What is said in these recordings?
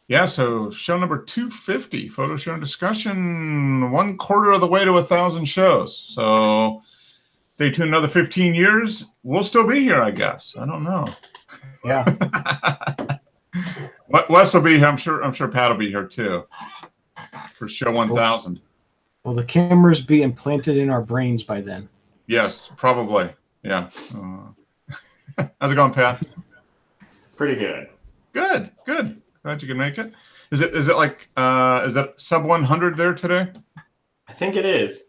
Yeah, so show number 250, photo show and discussion, 1/4 of the way to 1,000 shows. So stay tuned another 15 years. We'll still be here, I guess. I don't know. Yeah. Wes will be here. I'm sure Pat will be here too for show 1,000. Will the cameras be implanted in our brains by then? Yes, probably. Yeah. How's it going, Pat? Pretty good. Good. Glad you can make it. Is it like is that sub 100 there today? I think it is.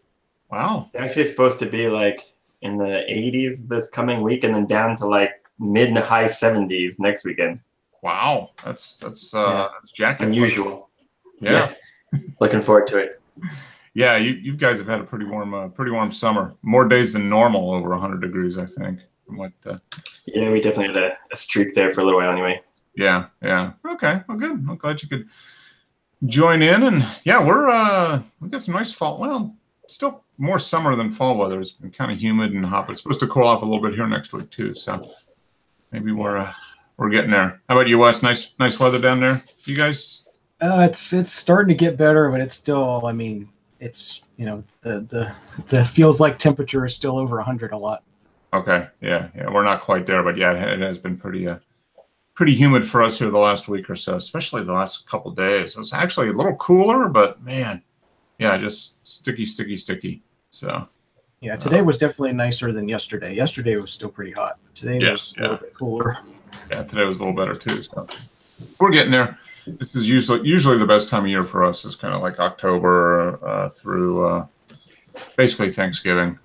Wow. It's actually supposed to be like in the 80s this coming week, and then down to like mid to high 70s next weekend. Wow, that's jacket unusual. Yeah. Looking forward to it. Yeah, you guys have had a pretty warm summer. More days than normal over 100 degrees, I think. From what? Yeah, we definitely had a streak there for a little while anyway. Yeah. Okay, well, good. I'm glad you could join in, and yeah, we got some nice fall. Well, still more summer than fall weather. It's been kind of humid and hot, but it's supposed to cool off a little bit here next week too. So maybe we're getting there. How about you, Wes? Nice weather down there, you guys? It's starting to get better, but it's still. I mean, it's the feels like temperature is still over 100 a lot. Okay, yeah, we're not quite there, but yeah, it has been pretty humid for us here the last week or so, especially the last couple of days. It was actually a little cooler, but man, yeah, just sticky. So yeah, today was definitely nicer than yesterday. Yesterday was still pretty hot. Today was a little bit cooler. Yeah, today was a little better too. So we're getting there. This is usually the best time of year for us. Is kind of like October through basically Thanksgiving.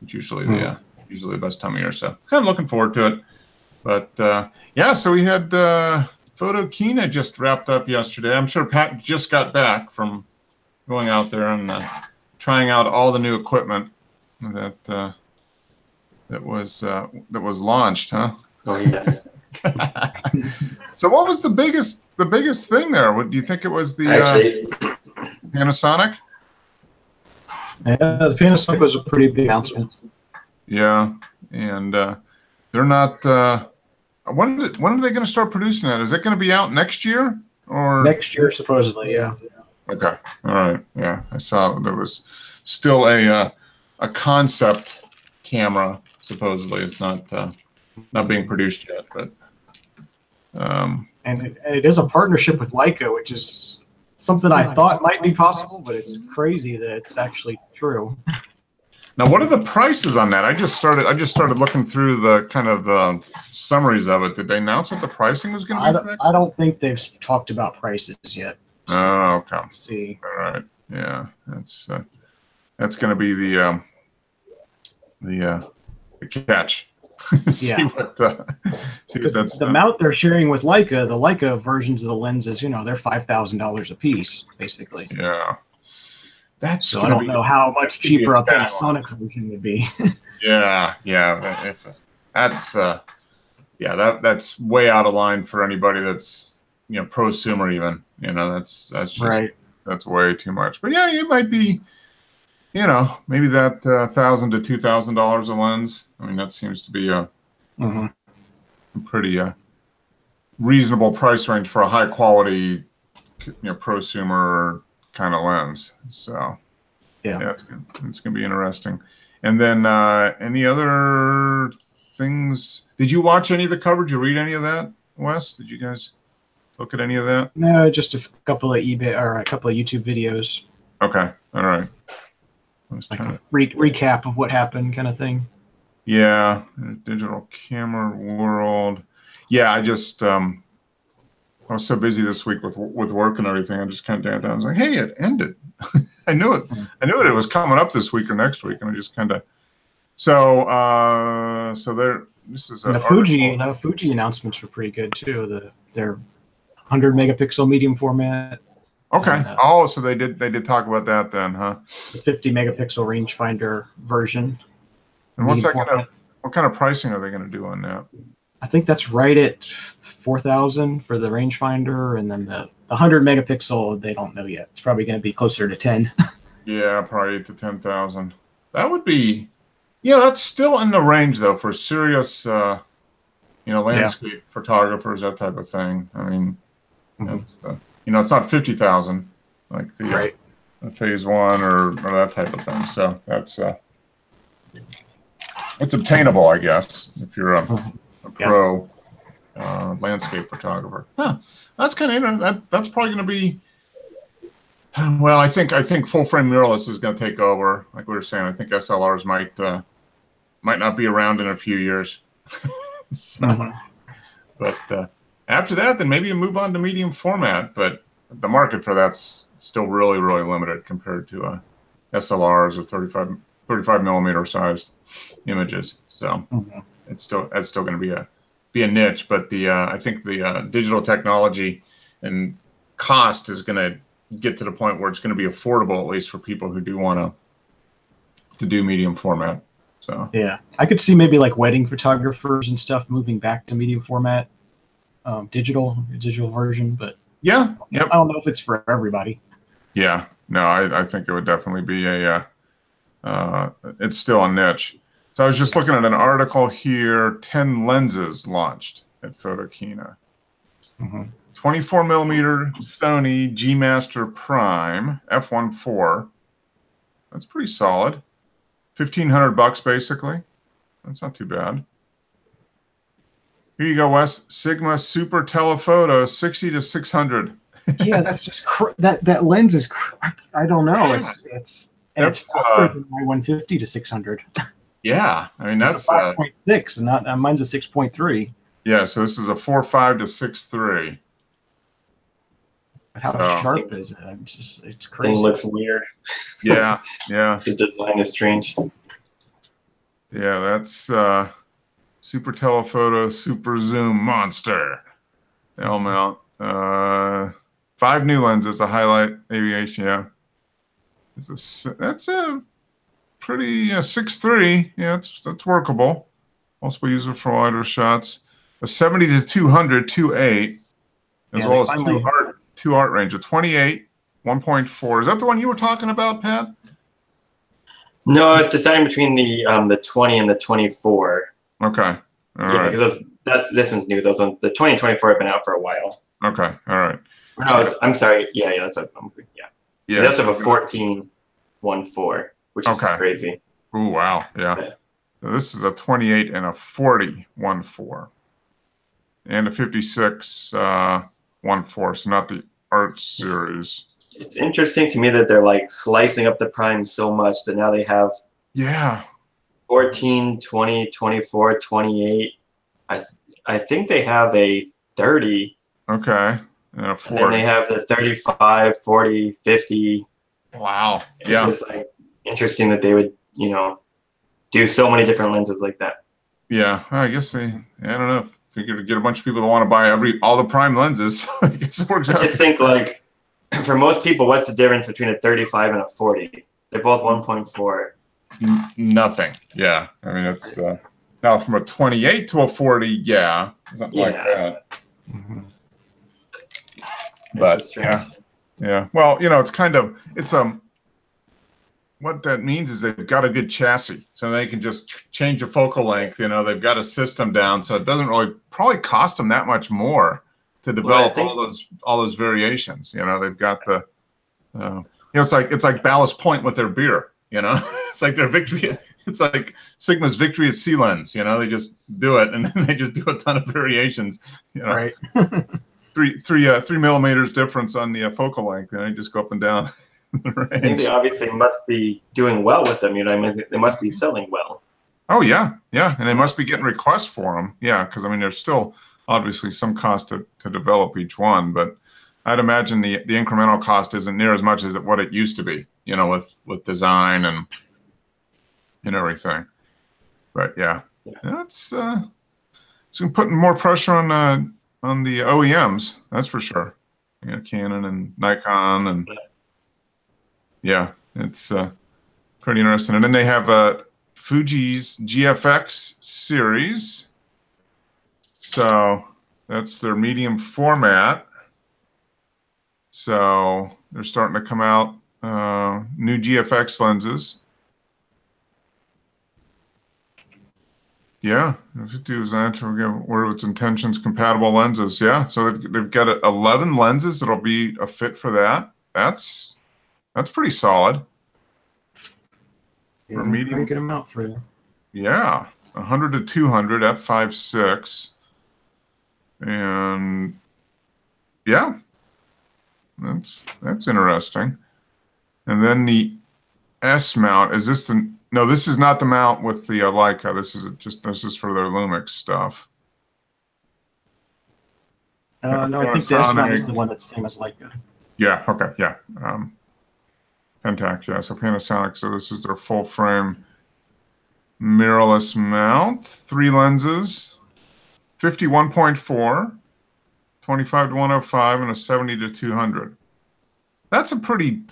It's usually the best time of year. So kind of looking forward to it. But yeah, so we had Photokina just wrapped up yesterday. I'm sure Pat just got back from going out there and trying out all the new equipment that was launched, huh? Oh yes. So what was the biggest thing there? What do you think it was? The Panasonic? Yeah, the Panasonic was a pretty big announcement. Yeah, and they're not. When are they going to start producing that? Is it going to be out next year or next year? Supposedly, yeah. Okay, all right. Yeah, I saw there was still a concept camera. Supposedly, it's not being produced yet, but and it is a partnership with Leica, which is something I thought might be possible, but it's crazy that it's actually true. Now, what are the prices on that? I just started looking through the kind of summaries of it. Did they announce what the pricing was going to be for that? I don't think they've talked about prices yet. So okay. Let's see. All right. Yeah, that's going to be the catch. See what that's the mount they're sharing with Leica. The Leica versions of the lenses, they're $5,000 a piece, basically. Yeah. So I don't know how much cheaper a Panasonic version would be. Yeah. That's way out of line for anybody that's prosumer even. That's just right. That's way too much. But yeah, it might be. Maybe that $1,000 to $2,000 a lens. I mean, that seems to be a pretty reasonable price range for a high quality, prosumer kind of lens. So yeah, it's gonna be interesting. And then any other things? Did you watch any of the coverage? You read any of that, Wes? Did you guys look at any of that? No, just a couple of YouTube videos. Okay, all right. Like a recap of what happened, kind of thing. Yeah, digital camera world. Yeah, I just I was so busy this week with work and everything. I just kind of down. I was like, hey, it ended. I knew it. It was coming up this week or next week, and I just kind of. So there. This is the Fuji announcements were pretty good too. Their 100 megapixel medium format. Okay. So they did talk about that then, huh? The 50 megapixel rangefinder version. And what kind of pricing are they going to do on that? I think that's right at 4,000 for the rangefinder, and then the 100 megapixel they don't know yet. It's probably going to be closer to 10. Yeah, probably to 10,000. That would be, that's still in the range though for serious, landscape photographers, that type of thing. I mean, Mhm. it's, it's not 50,000 like the Right. phase one or that type of thing. So it's obtainable, I guess, if you're a pro landscape photographer. Huh. That's kind of interesting. That's probably going to be. Well, I think full frame mirrorless is going to take over. Like we were saying, I think SLRs might not be around in a few years. So, but after that, then maybe you move on to medium format. But the market for that's still really, really limited compared to SLRs or 35 millimeter sized images. So that's still going to be a niche. But I think the digital technology and cost is going to get to the point where it's going to be affordable, at least for people who do want to do medium format. So yeah, I could see maybe like wedding photographers and stuff moving back to medium format, digital version. But yeah, yep. I don't know if it's for everybody. Yeah, no, I think it would definitely be it's still a niche. So I was just looking at an article here, 10 lenses launched at Photokina. 24 millimeter Sony G Master Prime f1.4. That's pretty solid. $1,500 basically. That's not too bad. Here you go, Wes. Sigma Super Telephoto 60 to 600. Yeah, that's just that lens is. I don't know. It's softer than my 150 to 600. Yeah, I mean that's a 5.6, and not mine's a 6.3. Yeah, so this is a 4.5 to 6.3. How sharp is it? It's crazy. Thing looks weird. Yeah, yeah. The design is strange. Yeah, that's Super Telephoto Super Zoom Monster L mount. 5 new lenses, a highlight aviation. Yeah, that's a pretty 6.3. Yeah, that's workable. Multiple user for wider shots. A 70 to 200 2.8, as well as two art range. A 28 1.4. Is that the one you were talking about, Pat? No, I was deciding between the 20 and the 24. Okay. All right. Because this one's new. Those ones, the 20 and 24 have been out for a while. Okay. All right. No, I'm sorry. Yeah, that's what I'm. Yeah. Yeah. They also have a 14 1.4, which is crazy. Oh wow. Yeah. So this is a 28 and a 40 1.4, and a 56 1.4. So not the art series. It's interesting to me that they're like slicing up the prime so much that now they have 14, 20, 24, 28. I think they have a 30. Okay. And a 40. And then they have the 35, 40, 50. Wow. It's just like interesting that they would, do so many different lenses like that. Yeah. I guess I don't know. Figure to get a bunch of people that want to buy all the prime lenses. I guess it works out. I just think like for most people, what's the difference between a 35 and a 40? They're both 1.4. Nothing. Yeah. I mean, it's now from a 28 to a 40. Yeah. Something like that. But yeah. Well, it's what that means is they've got a good chassis, so they can just change the focal length. They've got a system down, so it doesn't really probably cost them that much more to develop all those variations. They've got the, it's like Ballast Point with their beer. It's like their victory. It's like Sigma's victory at Sea Lens. They just do it, and then they just do a ton of variations. Right. 3 millimeters difference on the focal length, and they just go up and down. I think they obviously must be doing well with them. They must be selling well. Oh yeah, and they must be getting requests for them. Yeah, because there's still obviously some cost to develop each one, but I'd imagine the incremental cost isn't near as much as what it used to be. With design and everything. But that's it's putting more pressure on the OEMs. That's for sure. Canon and Nikon and. Yeah, it's pretty interesting. And then they have Fuji's GFX series. So that's their medium format. So they're starting to come out new GFX lenses. Yeah, if it does that, we'll get where its intentions compatible lenses. Yeah, so they've got 11 lenses that'll be a fit for that. That's pretty solid. Yeah, For pretty medium, good amount for. yeah, 100 to 200 f5.6, and yeah, that's interesting. And then the S mount, is this the, no, this is not the mount with the Leica. This is for their Lumix stuff. No, I think the S mount is Panasonic. the one that's the same as Leica. Yeah, okay, yeah. Pentax, yeah, so Panasonic, so this is their full frame mirrorless mount, 3 lenses, 51.4, 25 to 105, and a 70 to 200. That's a pretty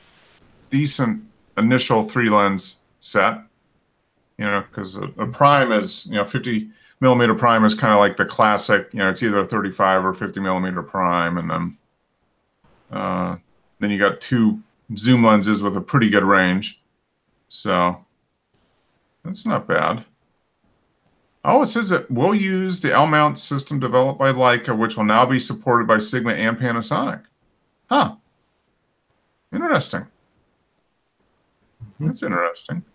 decent initial 3 lens set, you know, because a prime is, you know, 50 millimeter prime is kind of like the classic, you know, it's either a 35 or 50 millimeter prime, and then you got 2 zoom lenses with a pretty good range. So that's not bad. Oh, it says that we'll use the L-mount system developed by Leica, which will now be supported by Sigma and Panasonic. Huh. Interesting. That's interesting.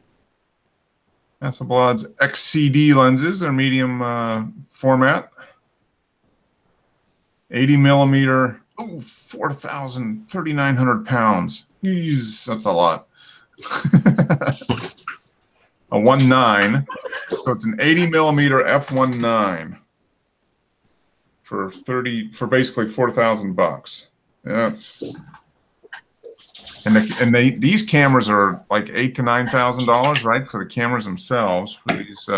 Hasselblad's XCD lenses are medium format. 80 millimeter, ooh, 4,000, 3,900 pounds. Jeez, that's a lot. A 1.9, so it's an 80 millimeter f1.9 for basically $4,000. That's these cameras are like $8,000 to $9,000, right, for the cameras themselves for these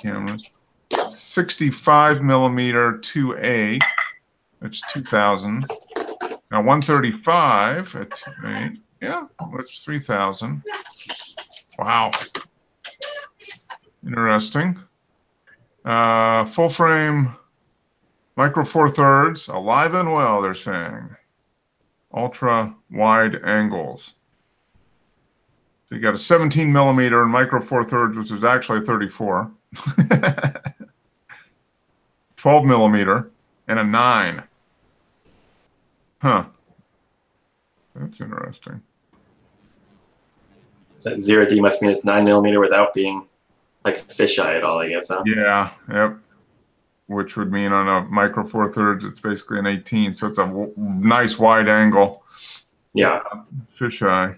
cameras. 65 millimeter 2.8, which is 2,000. Now 135 at 2.8, yeah, which is 3,000. Wow. Interesting. Full frame micro four thirds, alive and well, they're saying. Ultra wide angles. So you got a 17 millimeter and micro four thirds, which is actually a 34. 12 millimeter and a 9. Huh. That's interesting. That 0D must mean it's 9 millimeter without being like fisheye at all, I guess, huh? Yeah, yep. Which would mean on a micro four thirds, it's basically an 18. So it's a nice wide angle. Yeah. Fisheye.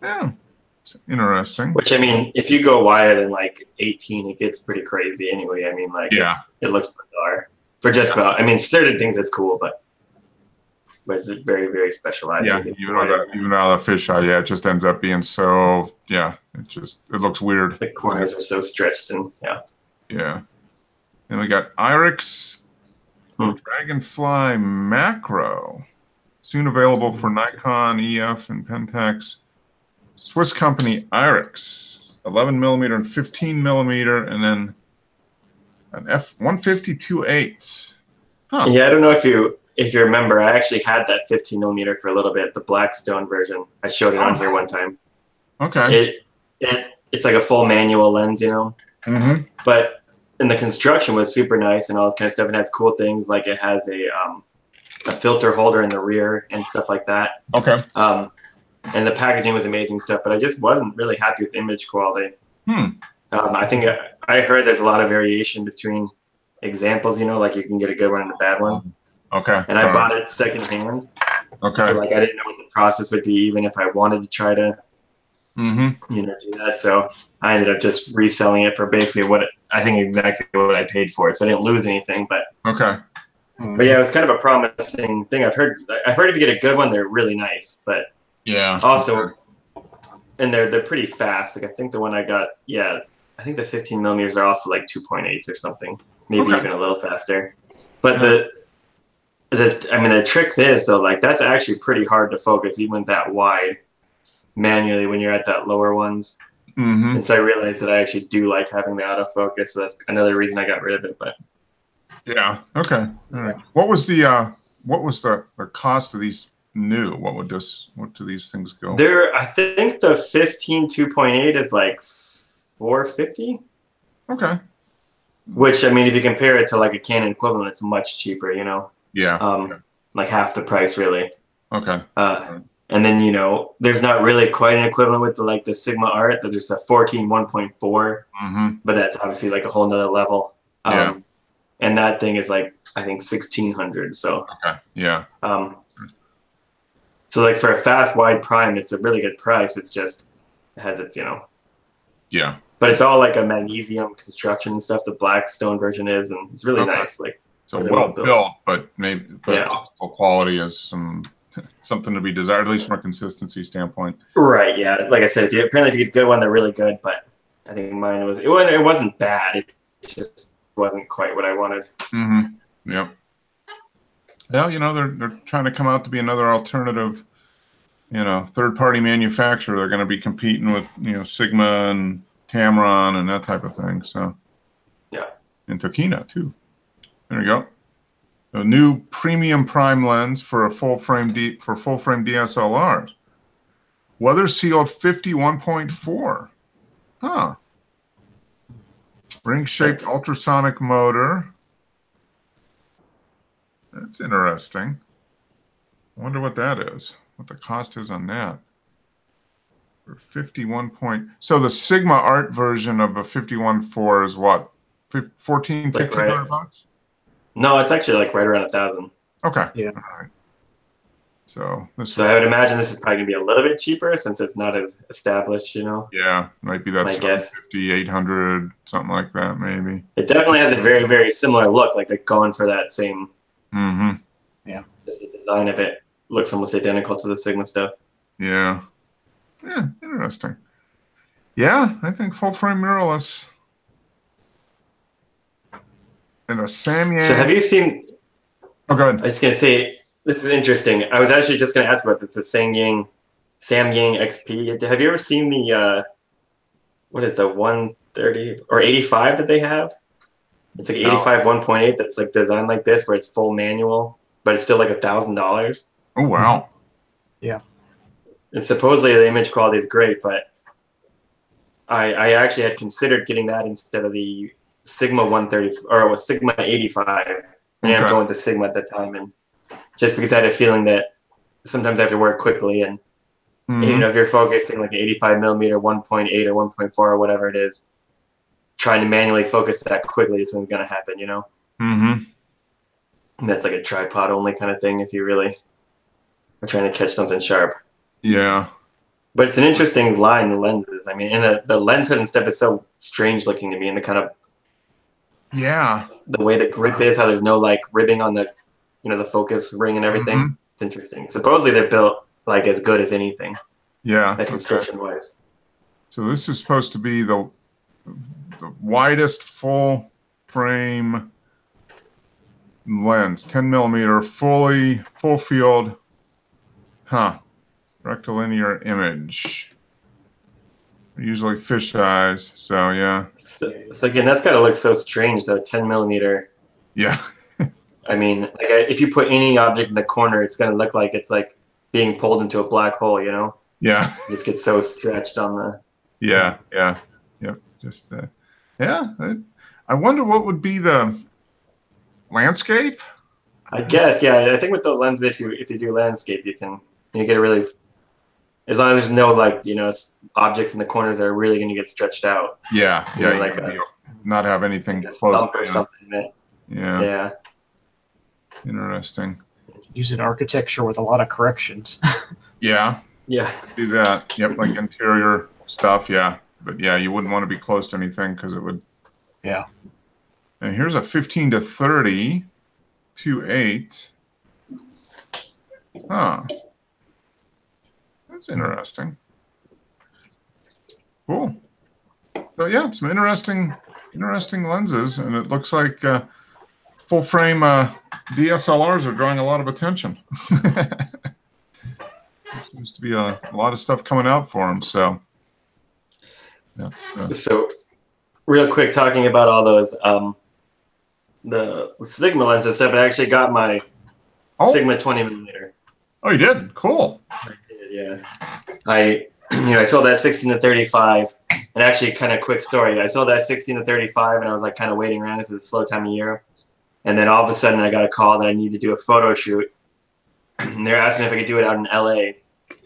Yeah, it's interesting. Which, I mean, if you go wider than like 18, it gets pretty crazy anyway. I mean, like, Yeah. it looks bizarre. For just about, I mean, certain things it's cool, but it's very, very specialized. Yeah, even out of the fisheye, yeah, it just ends up being so, yeah, it looks weird. The corners are so stretched and, yeah. Yeah. Then we got IRIX Dragonfly Macro. Soon available for Nikon, EF, and Pentax. Swiss company IRIX. 11 millimeter and 15 millimeter, and then an F150 2.8. Huh. Yeah, I don't know if you remember, I actually had that 15 millimeter for a little bit, the Blackstone version. I showed it on here one time. Okay. It's like a full manual lens, you know. Mm-hmm. But and the construction was super nice and all this kind of stuff. It has cool things like it has a filter holder in the rear and stuff like that. Okay. And the packaging was amazing stuff, but I just wasn't really happy with the image quality. I think I heard there's a lot of variation between examples, you know, like you can get a good one and a bad one. Okay. And I bought it secondhand. Okay. So like I didn't know what the process would be, even if I wanted to try to, you know, do that. So I ended up just reselling it for basically I think exactly what I paid for it. So I didn't lose anything, but okay. But yeah, it was kind of a promising thing. I've heard if you get a good one, they're really nice, but yeah, also, and they're pretty fast. Like I think the one I got, yeah, I think the 15 millimeters are also like 2.8s or something, maybe even a little faster. But the trick is though, like that's actually pretty hard to focus even that wide manually when you're at that lower ones. And so I realized that I actually do like having the autofocus. So that's another reason I got rid of it. But yeah, okay, all right. What was the cost of these new? What do these things go? I think the 15 2.8 is like $450. Okay. Which, I mean, if you compare it to like a Canon equivalent, it's much cheaper, you know? Yeah. Like half the price, really. Okay. And then, you know, there's not really quite an equivalent with the Sigma Art. There's a 14 1.4, but that's obviously like a whole nother level. Yeah. And that thing is like, I think 1600. So, okay. Yeah. So like for a fast wide prime, it's a really good price. It's just, it has its, you know. Yeah. But it's all like a magnesium construction and stuff. The Blackstone version is, and it's really nice. Like, so well built, but optical quality is something to be desired, at least from a consistency standpoint. Right. Yeah. Like I said, if you get a good one, they're really good. But I think mine it wasn't bad. It just wasn't quite what I wanted. Yeah. Well, you know, they're trying to come out to be another alternative, you know, third-party manufacturer. They're going to be competing with, you know, Sigma and Tamron and that type of thing. So yeah, and Tokina too. There you go. A new premium prime lens for full frame DSLRs. Weather sealed 51.4. Huh. Ring shaped ultrasonic motor. That's interesting. I wonder what that is. What the cost is on that. For 51 point. So the Sigma Art version of a 51.4 is what? 1,500 bucks? No, it's actually like right around 1,000. Okay. Yeah. All right. So I would imagine this is probably gonna be a little bit cheaper since it's not as established, you know. Yeah, might be that 750, 800, something like that, maybe. It definitely has a very, very similar look. Like they're going for that same. Yeah. The design of it looks almost identical to the Sigma stuff. Yeah. Yeah, interesting. Yeah, I think full frame mirrorless. And a Samyang. So have you seen? Oh, go ahead. I was gonna say this is interesting. I was actually just gonna ask about this. The Samyang XP. Have you ever seen the what is the 130 or 85 that they have? It's like 85 1.8 that's like designed like this, where it's full manual, but it's still like $1,000. Oh wow. Yeah. And supposedly the image quality is great, but I actually had considered getting that instead of the Sigma 130 or Sigma 85. And I'm going to Sigma at the time, and just because I had a feeling that sometimes I have to work quickly, and you know, if you're focusing like 85 millimeter 1.8 or 1.4 or whatever it is, trying to manually focus that quickly isn't going to happen, you know. And that's like a tripod only kind of thing if you really are trying to catch something sharp. Yeah. But it's an interesting line, the lenses. I mean, and the lens hood and stuff is so strange looking to me, and the kind of the way the grip is, how there's no like ribbing on the, you know, the focus ring and everything. It's interesting. Supposedly they're built like as good as anything. Yeah. Like construction wise. So this is supposed to be the widest full frame lens, 10 millimeter, full field. Rectilinear image. Usually fish eyes, so yeah. So again, that's got to look so strange though. 10 millimeter. Yeah. I mean, like if you put any object in the corner, it's gonna look like it's like being pulled into a black hole, you know? Yeah. It just gets so stretched on the. Yeah. Yep. Just yeah. I wonder what would be the landscape. I guess, yeah. I think with those lenses, if you do landscape, you get a really. As long as there's no like, you know, objects in the corners that are really going to get stretched out. Yeah, you know, like not have anything like close or something. Yeah. Interesting. Use an architecture with a lot of corrections. Yeah. Do that. Yep, like interior stuff. Yeah, but yeah, you wouldn't want to be close to anything because it would. Yeah. And here's a 15 to 30 2.8. Huh. That's interesting. Cool. So yeah, some interesting lenses, and it looks like full frame DSLRs are drawing a lot of attention. Seems to be a lot of stuff coming out for them. So that's so real quick, talking about all those the Sigma lens and stuff. I actually got my Sigma 20 millimeter. Oh, you did? Cool. Yeah. I I sold that 16 to 35. And actually, kind of quick story. I sold that 16 to 35, and I was like kind of waiting around because it's a slow time of year. And then all of a sudden, I got a call that I need to do a photo shoot. And they're asking if I could do it out in LA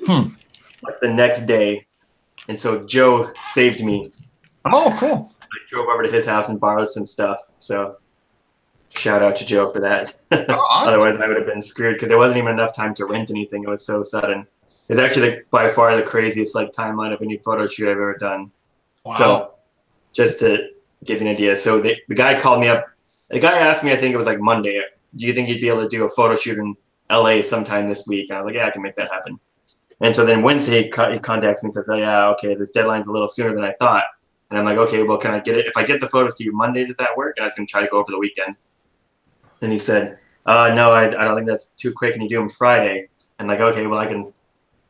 like the next day. And so Joe saved me. Oh, cool. I drove over to his house and borrowed some stuff. So shout out to Joe for that. Oh, awesome. Otherwise, I would have been screwed because there wasn't even enough time to rent anything. It was so sudden. It's actually by far the craziest timeline of any photo shoot I've ever done. Wow. So just to give you an idea. So the guy called me up. The guy asked me, I think it was like Monday, do you think you'd be able to do a photo shoot in LA sometime this week? And I was like, yeah, I can make that happen. And so then Wednesday, he contacts me and says, oh, yeah, okay, this deadline's a little sooner than I thought. And I'm like, okay, well, can I get it? If I get the photos to you Monday, does that work? And I was going to try to go over the weekend. And he said, no, I don't think that's too quick. And you do them Friday. And like, okay, well, I can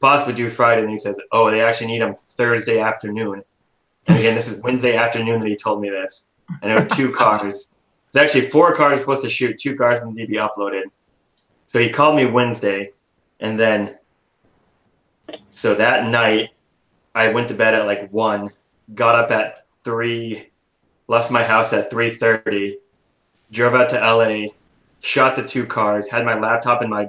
possibly do Friday. And he says, oh, they actually need them Thursday afternoon. And again, this is Wednesday afternoon that he told me this. And it was 2 cars. It's actually 4 cars supposed to shoot, 2 cars need to be uploaded. So he called me Wednesday, and then so that night I went to bed at like 1, got up at 3, left my house at 3:30, drove out to LA, shot the 2 cars, had my laptop and my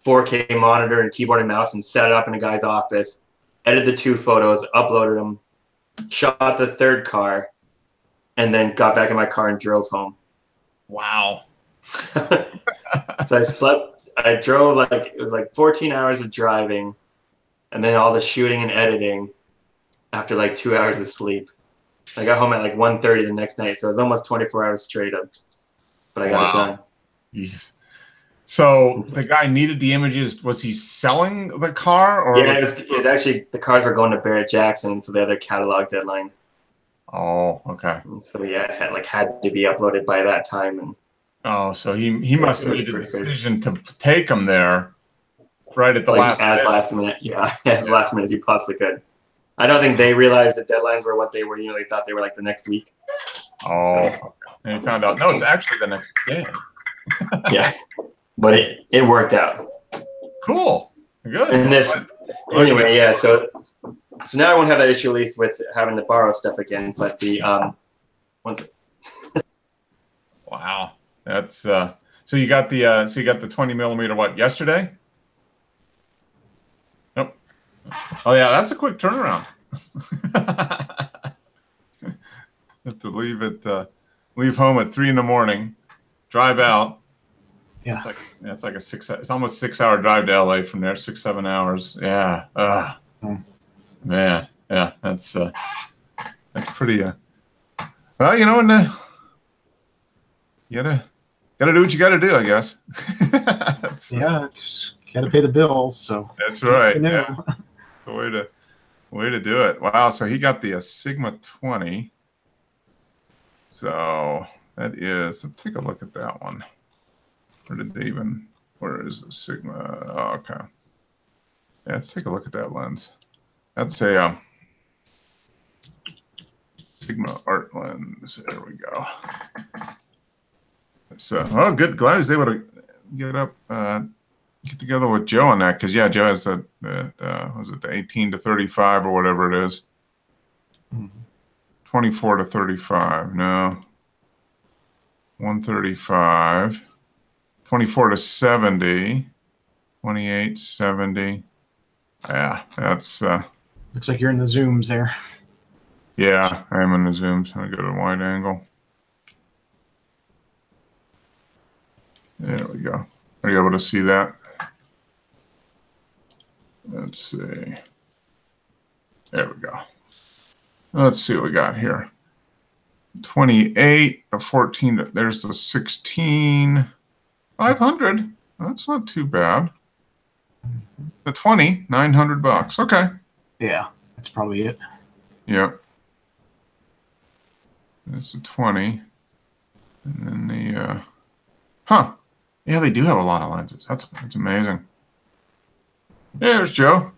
4K monitor and keyboard and mouse and set it up in a guy's office, edited the 2 photos, uploaded them, shot the 3rd car, and then got back in my car and drove home. Wow. So I slept. I drove it was 14 hours of driving, and then all the shooting and editing after 2 hours of sleep. I got home at 1:30 the next night, so it was almost 24 hours straight of. But I got it done. Jeez. So the guy needed the images. Was he selling the car, or? Yeah, it was actually the cars were going to Barrett Jackson, so they had their catalog deadline. Oh, okay. So yeah, it had to be uploaded by that time, and. Oh, so he must have made a decision to take them there, right at the last minute. Yeah, as last minute as you possibly could. I don't think they realized the deadlines were what they were. They thought they were the next week. Oh, so. And you found out no, it's actually the next day. Yeah, but it worked out. Cool, good. And anyway, yeah. So now I won't have that issue at least with having to borrow stuff again. But the Wow. That's so you got the 20mm yesterday? Nope. Oh yeah, that's a quick turnaround. Have to leave home at 3 in, drive out. Yeah. It's like it's almost 6-hour drive to LA from there, 6-7 hours. Yeah. Man. Yeah, that's pretty well, and you gotta do what you gotta do, I guess. Yeah, just gotta pay the bills. So that's right. Yeah. The way to do it. Wow. So he got the Sigma 20. So that is. Let's take a look at that one. Where is the Sigma? Oh, okay. Yeah, let's take a look at that lens. That's a Sigma art lens. There we go. Oh, good. Glad I was able to get together with Joe on that, because Joe has was it the 18 to 35 or whatever it is. 24 to 35. No. 135. 24 to 70. 28, 70. Yeah, that's. Looks like you're in the zooms there. Yeah, I am in the zooms. I go to a wide angle. There we go. Are you able to see that? Let's see. There we go. Let's see what we got here. 28, a 14. There's the 16. 500. That's not too bad. The 20, $900. Okay. Yeah, that's probably it. Yep. That's a 20. And then the yeah, they do have a lot of lenses. That's amazing. Hey, there's Joe.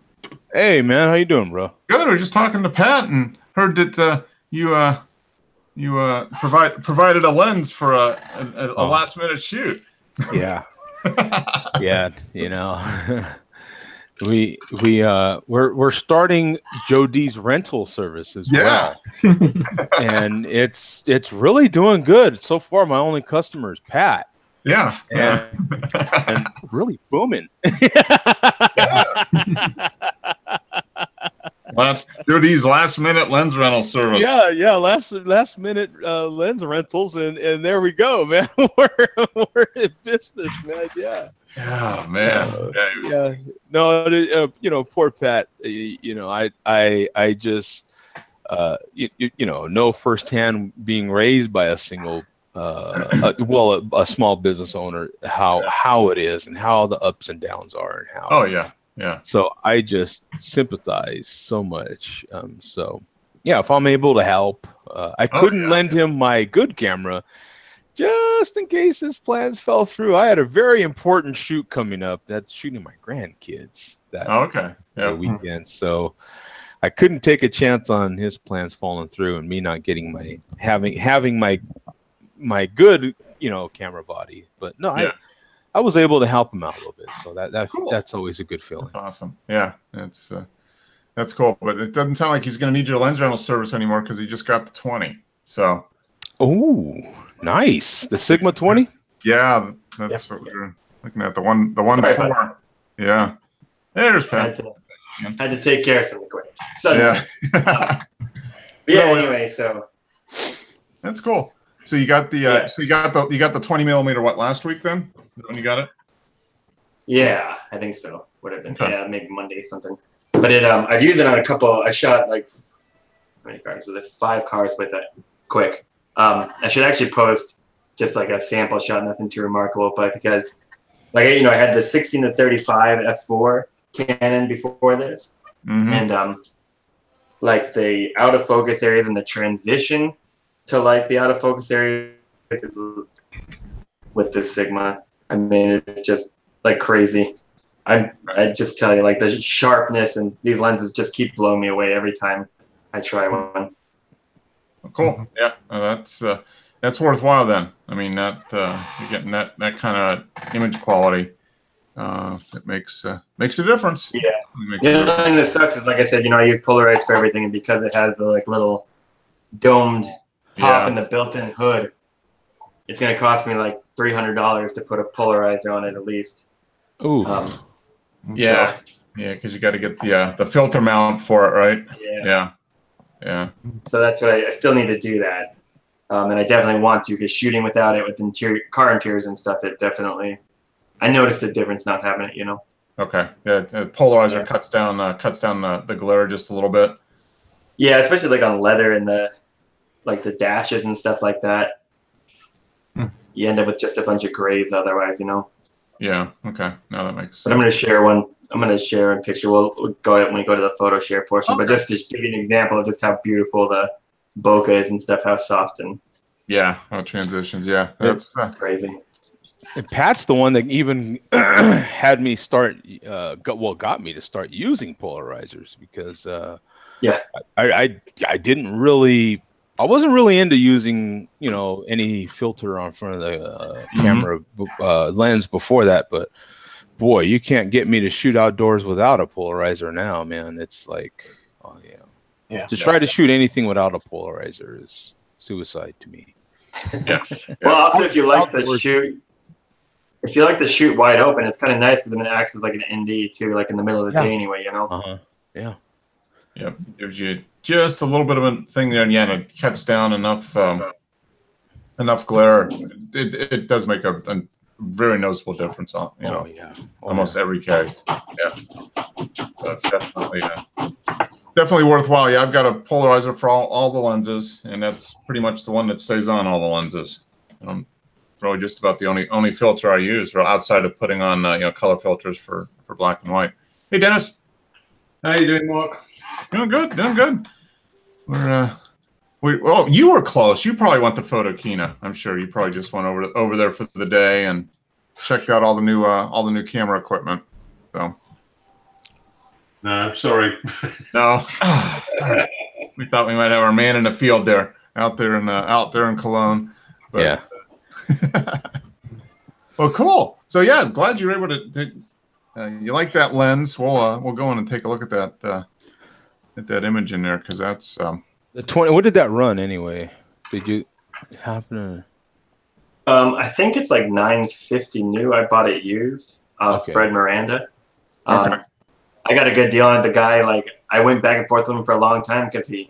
Hey, man, how you doing, bro? Good. We were just talking to Pat and heard that you provided a lens for a last minute shoot. Yeah. Yeah, we're starting Joe D's rental service as well, and it's really doing good so far. My only customer is Pat. Yeah, and really booming. Joe D's last minute lens rental service. Yeah, last minute lens rentals, and there we go, man. we're in business, man. Yeah. Yeah, man. Yeah. No, poor Pat. I just know firsthand being raised by a single, a small business owner, how it is and how the ups and downs are and how. Oh yeah. Yeah. So I just sympathize so much. So yeah, if I'm able to help, I couldn't lend him my good camera just in case his plans fell through. I had a very important shoot coming up. That's shooting my grandkids that weekend. So I couldn't take a chance on his plans falling through and me not getting my having my good camera body. But no, I was able to help him out a little bit, so that's always a good feeling. That's awesome. Yeah, that's cool. But it doesn't sound like he's going to need your lens rental service anymore because he just got the 20. So. Oh, nice. The Sigma 20. Yeah, that's what we're looking at. The one 4. Yeah. There's Pat. Had to take care of something quick. So, anyway, so that's cool. So you got the you got the 20 millimeter last week then when you got it? Yeah, I think so. Would have been maybe Monday something. But I've used it on a couple. I shot like how many cars? Was it 5 cars with it? Quick. I should actually post just like a sample shot, nothing too remarkable, but because I had the 16-35 f4 Canon before this, and like the out of focus areas and the transition to like the out of focus areas with this Sigma, I mean, it's just like crazy. I just tell you, like the sharpness and these lenses just keep blowing me away every time I try one. Cool. Yeah, that's worthwhile then. I mean, you're getting that kind of image quality. It makes a difference. Yeah. The only thing that sucks is, like I said, I use Polaroids for everything, and because it has the like little domed top and the built-in hood, it's going to cost me like $300 to put a polarizer on it at least. Ooh. Yeah, because you got to get the filter mount for it, right? Yeah. So that's what I still need to do that, and I definitely want to, because shooting without it with car interiors and stuff, I noticed a difference not having it. Okay. Yeah, the polarizer cuts down the glare just a little bit. Yeah, especially like on leather and the dashes and stuff like that. You end up with just a bunch of grays otherwise, Yeah. Okay. No, that makes sense. But I'm going to share one. I'm going to share a picture. We'll go ahead when we go to the photo share portion. Okay. But just to give you an example of just how beautiful the bokeh is and stuff, how soft and how transitions. Yeah, that's crazy. And Pat's the one that even had me got me to start using polarizers, because I wasn't really into using any filter on front of the camera lens before that, but boy, you can't get me to shoot outdoors without a polarizer now, man. It's like, to try to shoot anything without a polarizer is suicide to me. Yeah. Well, also if you like the shoot wide open, it's kind of nice because it acts as like an ND too, like in the middle of the day anyway, Yeah. Gives you just a little bit of a thing there, and it cuts down enough glare. It does make a very noticeable difference on almost every case. Yeah, that's definitely worthwhile. Yeah, I've got a polarizer for all the lenses, and that's pretty much the one that stays on all the lenses. Probably just about the only filter I use, or outside of putting on color filters for black and white. Hey, Dennis, how you doing, Mark? Doing good. You were close. You probably went to Photokina. I'm sure you probably just went over there for the day and checked out all the new camera equipment. So. No, sorry. No. We thought we might have our man in the field there, out there in Cologne. But, yeah. Well, cool. So yeah, glad you were able to you like that lens, we'll go in and take a look at that image in there, because that's The 20. What did that run anyway? Did you happen to? I think it's like $950 new. I bought it used. Okay. Fred Miranda. Okay. I got a good deal on it. The guy, like, I went back and forth with him for a long time because he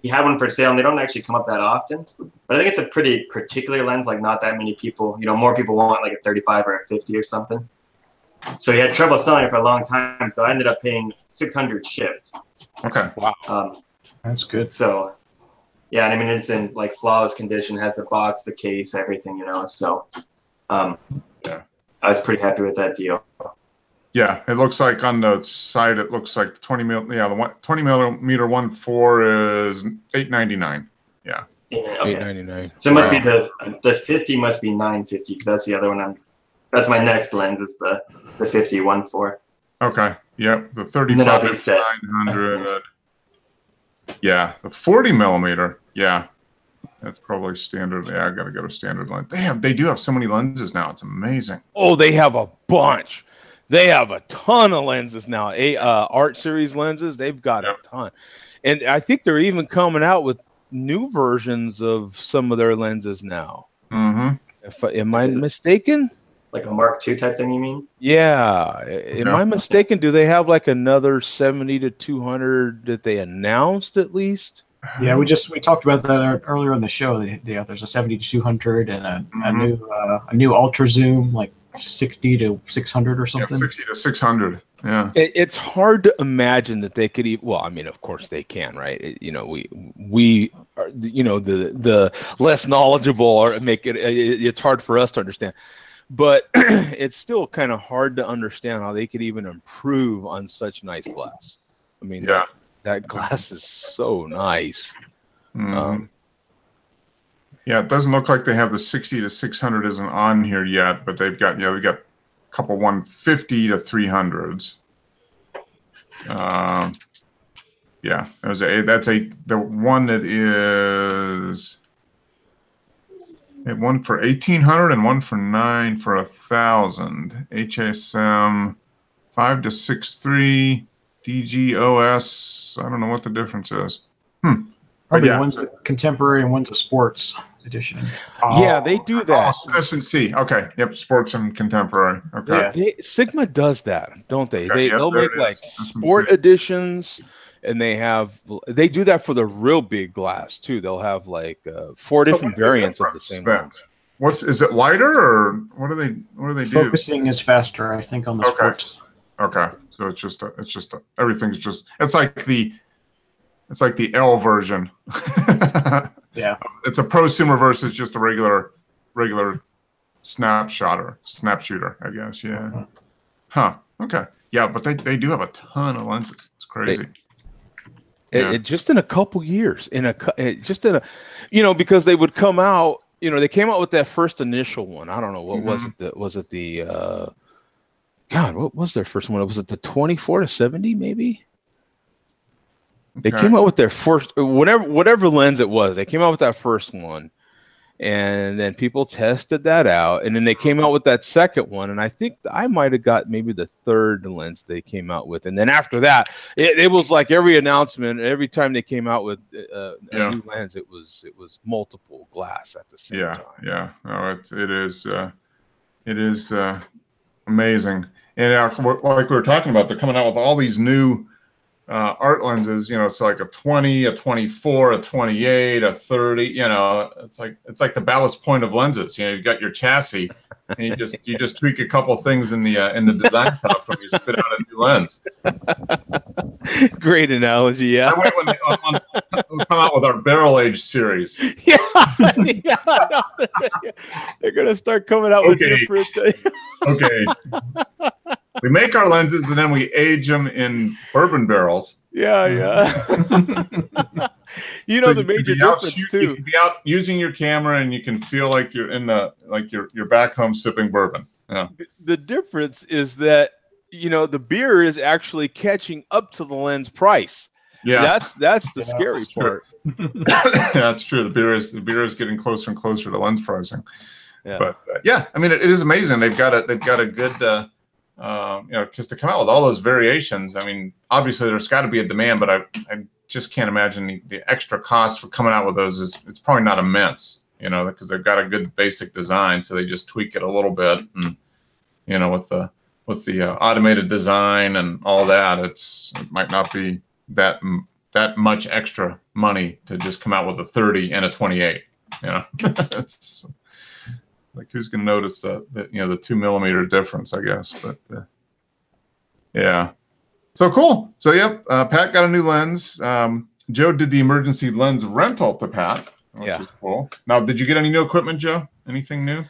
had one for sale, and they don't actually come up that often. But I think it's a pretty particular lens. Like, not that many people, more people want like a 35 or a 50 or something. So he had trouble selling it for a long time. So I ended up paying $600 shipped. okay. Wow. That's good. So, yeah, and I mean, it's in like flawless condition, has the box, the case, everything, So, Yeah. I was pretty happy with that deal. Yeah, it looks like on the side, it looks like the 20 millimeter 1.4 is $899. Yeah. Yeah, okay. $899. So it must be the 50 must be $950 because that's the other one. That's my next lens is the 50 1.4. Okay. Yep. The And then I'll 35 be is set. 900. Yeah. The 40 millimeter. Yeah. That's probably standard. Yeah, I got to go to standard lens. They do have so many lenses now. It's amazing. Oh, they have a bunch. They have a ton of lenses now. Art series lenses. They've got a ton, and I think they're even coming out with new versions of some of their lenses now. Mm-hmm. Am I mistaken? Like a Mark II type thing, you mean? Yeah. Am I mistaken? Do they have like another 70 to 200 that they announced at least? Yeah, we talked about that earlier in the show. There's a 70 to 200 and a new ultra zoom, like 60 to 600 or something. Yeah, 60 to 600. Yeah. It's hard to imagine that they could even. Well, I mean, of course they can, right? We are, the less knowledgeable or make it. It's hard for us to understand, but it's still kind of hard to understand how they could even improve on such nice glass. I mean, Yeah. that glass is so nice. Mm-hmm. Yeah, it doesn't look like they have the 60 to 600 isn't on here yet, but we got a couple 150 to 300s. Yeah, the one that is one for 1,800 and one for 9 for 1,000. HSM 5 to 6.3 DGOS. I don't know what the difference is. Probably yeah. one's a contemporary and one's a sports edition. Yeah, they do that. S&C. Okay. Yep. Sports and contemporary. Okay. Yeah. Sigma does that, don't they? Okay, They'll there make it like is. sport editions, and they do that for the real big glass too. They'll have like 4 different variants of the same lens. Is it lighter, or what do they do? Focusing is faster, I think, on the sports. Okay. So everything's just it's like the L version. Yeah. It's a prosumer versus just a regular snap shooter, I guess. Yeah. Huh. Okay. Yeah, but they do have a ton of lenses. It's crazy. It just in a couple years, because they would come out, they came out with that first initial one. I don't know what was it. Was it the God? What was their first one? Was it the 24 to 70 maybe? They came out with their first, whatever lens it was. They came out with that first one, and then people tested that out, and then they came out with that second one. And I think I might have got maybe the third lens they came out with. And then after that, it was like every announcement, every time they came out with a new lens, it was multiple glass at the same time. Yeah. No, it is amazing. And like we were talking about, they're coming out with all these new art lenses. It's like a 20, a 24, a 28, a 30. It's like the ballast point of lenses. You've got your chassis, and you just tweak a couple things in the design software when you spit out a new lens. Great analogy. Yeah. I wait when we come out with our barrel age series. Yeah. They're gonna start coming out with different. Okay. We make our lenses and then we age them in bourbon barrels. Yeah. So the major difference too. You can be out using your camera and you can feel like you're in you're back home sipping bourbon. Yeah. The difference is that the beer is actually catching up to the lens price. Yeah. That's the scary part. That's true. The beer is getting closer and closer to lens pricing. Yeah. But I mean, it is amazing. They've got a good just to come out with all those variations. I mean, obviously there's got to be a demand, but I just can't imagine the extra cost for coming out with those it's probably not immense, because they've got a good basic design, so they just tweak it a little bit, and with the automated design and all that, it might not be that much extra money to just come out with a 30 and a 28. It's like, who's going to notice the 2 millimeter difference, I guess. But yeah, so cool. So yep, Pat got a new lens. Joe did the emergency lens rental to Pat, which is cool. Now, did you get any new equipment, Joe? Anything new?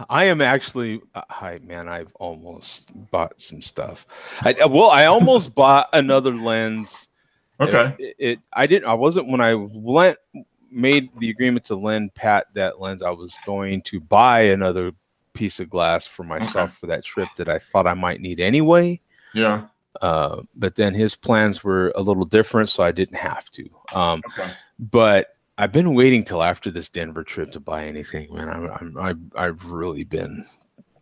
I am actually, I've almost bought some stuff. I almost bought another lens. Okay. I wasn't, when I made the agreement to lend Pat that lens, I was going to buy another piece of glass for myself for that trip that I thought I might need anyway. Yeah. But then his plans were a little different, so I didn't have to. But I've been waiting till after this Denver trip to buy anything, man. I've really been,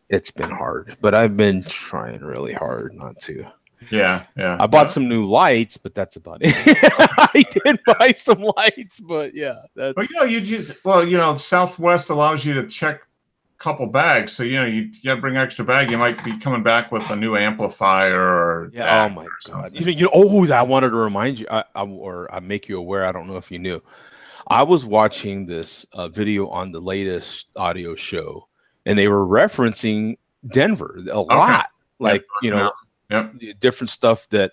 it's been hard, but I've been trying really hard not to. Yeah. I bought some new lights, but that's about it. I did buy some lights, but yeah. But Southwest allows you to check a couple bags, so you got to bring extra bag. You might be coming back with a new amplifier or oh my god. I wanted to remind you, I make you aware. I don't know if you knew. I was watching this video on the latest audio show, and they were referencing Denver a lot. Like, different stuff that,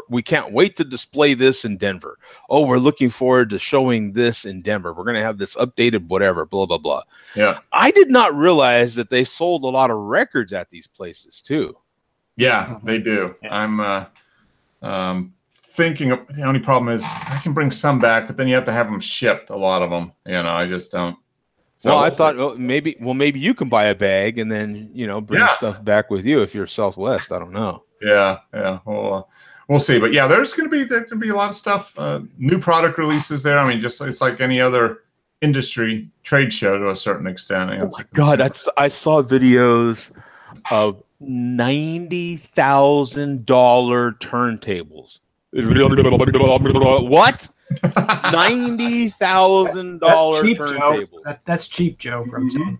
we can't wait to display this in Denver. Oh, we're looking forward to showing this in Denver. We're going to have this updated whatever, blah, blah, blah. Yeah. I did not realize that they sold a lot of records at these places too. Yeah, they do. Yeah. I'm thinking the only problem is I can bring some back, but then you have to have them shipped, a lot of them. I just don't. So I thought maybe you can buy a bag and then, bring stuff back with you if you're Southwest. I don't know. Yeah. Well, we'll see. But yeah, there's going to be a lot of stuff, new product releases there. I mean, it's like any other industry trade show to a certain extent. Oh my God. I saw videos of $90,000 turntables. What? $90,000 turntable. That's cheap, Joe. From telling you,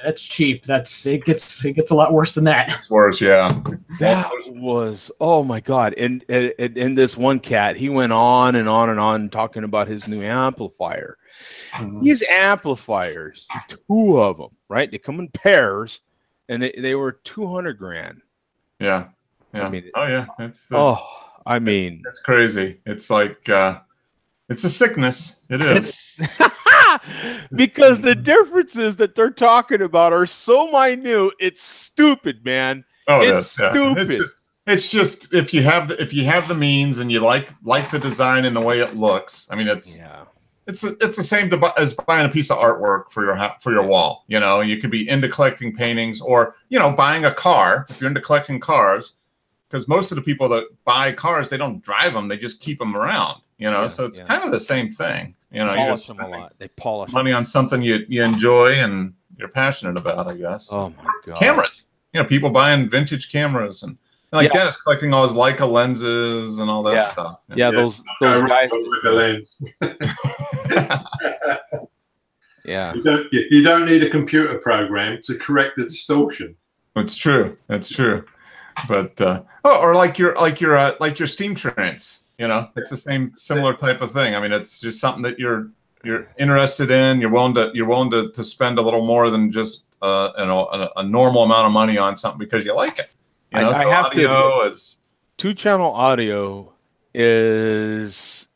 that's cheap. It gets a lot worse than that. It's worse, yeah. That was, oh my God. And this one cat, he went on and on and on talking about his new amplifier. These amplifiers, 2 of them, right? They come in pairs, and they were $200,000. Yeah. I mean, it's crazy. It's like it's a sickness. It is. Because the differences that they're talking about are so minute. It's stupid, man. It's stupid. It's just if you have the means and you like the design and the way it looks. I mean, it's the same as buying a piece of artwork for your wall. You could be into collecting paintings, or buying a car if you're into collecting cars. Because most of the people that buy cars, they don't drive them; they just keep them around. So it's kind of the same thing. They polish them a lot. They polish money on something you enjoy and you're passionate about, I guess. Oh my God! Cameras. People buying vintage cameras and like Dennis collecting all his Leica lenses and all that stuff. Yeah, those guys with the lens. Yeah. You don't need a computer program to correct the distortion. That's true. But or like your steam trains, it's the similar type of thing. I mean, it's just something that you're interested in. You're willing to spend a little more than just a normal amount of money on something because you like it. I have to admit, 2-channel audio is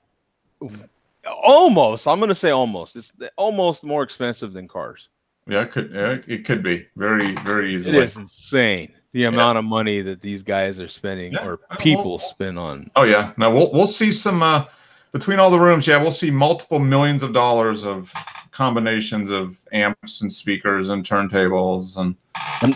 almost. I'm going to say almost. It's almost more expensive than cars. Yeah, it could be very, very easily. It is insane. The amount of money that these guys are spending, or people spend on. Oh yeah, now we'll see some between all the rooms. Yeah, we'll see multiple millions of dollars of combinations of amps and speakers and turntables, and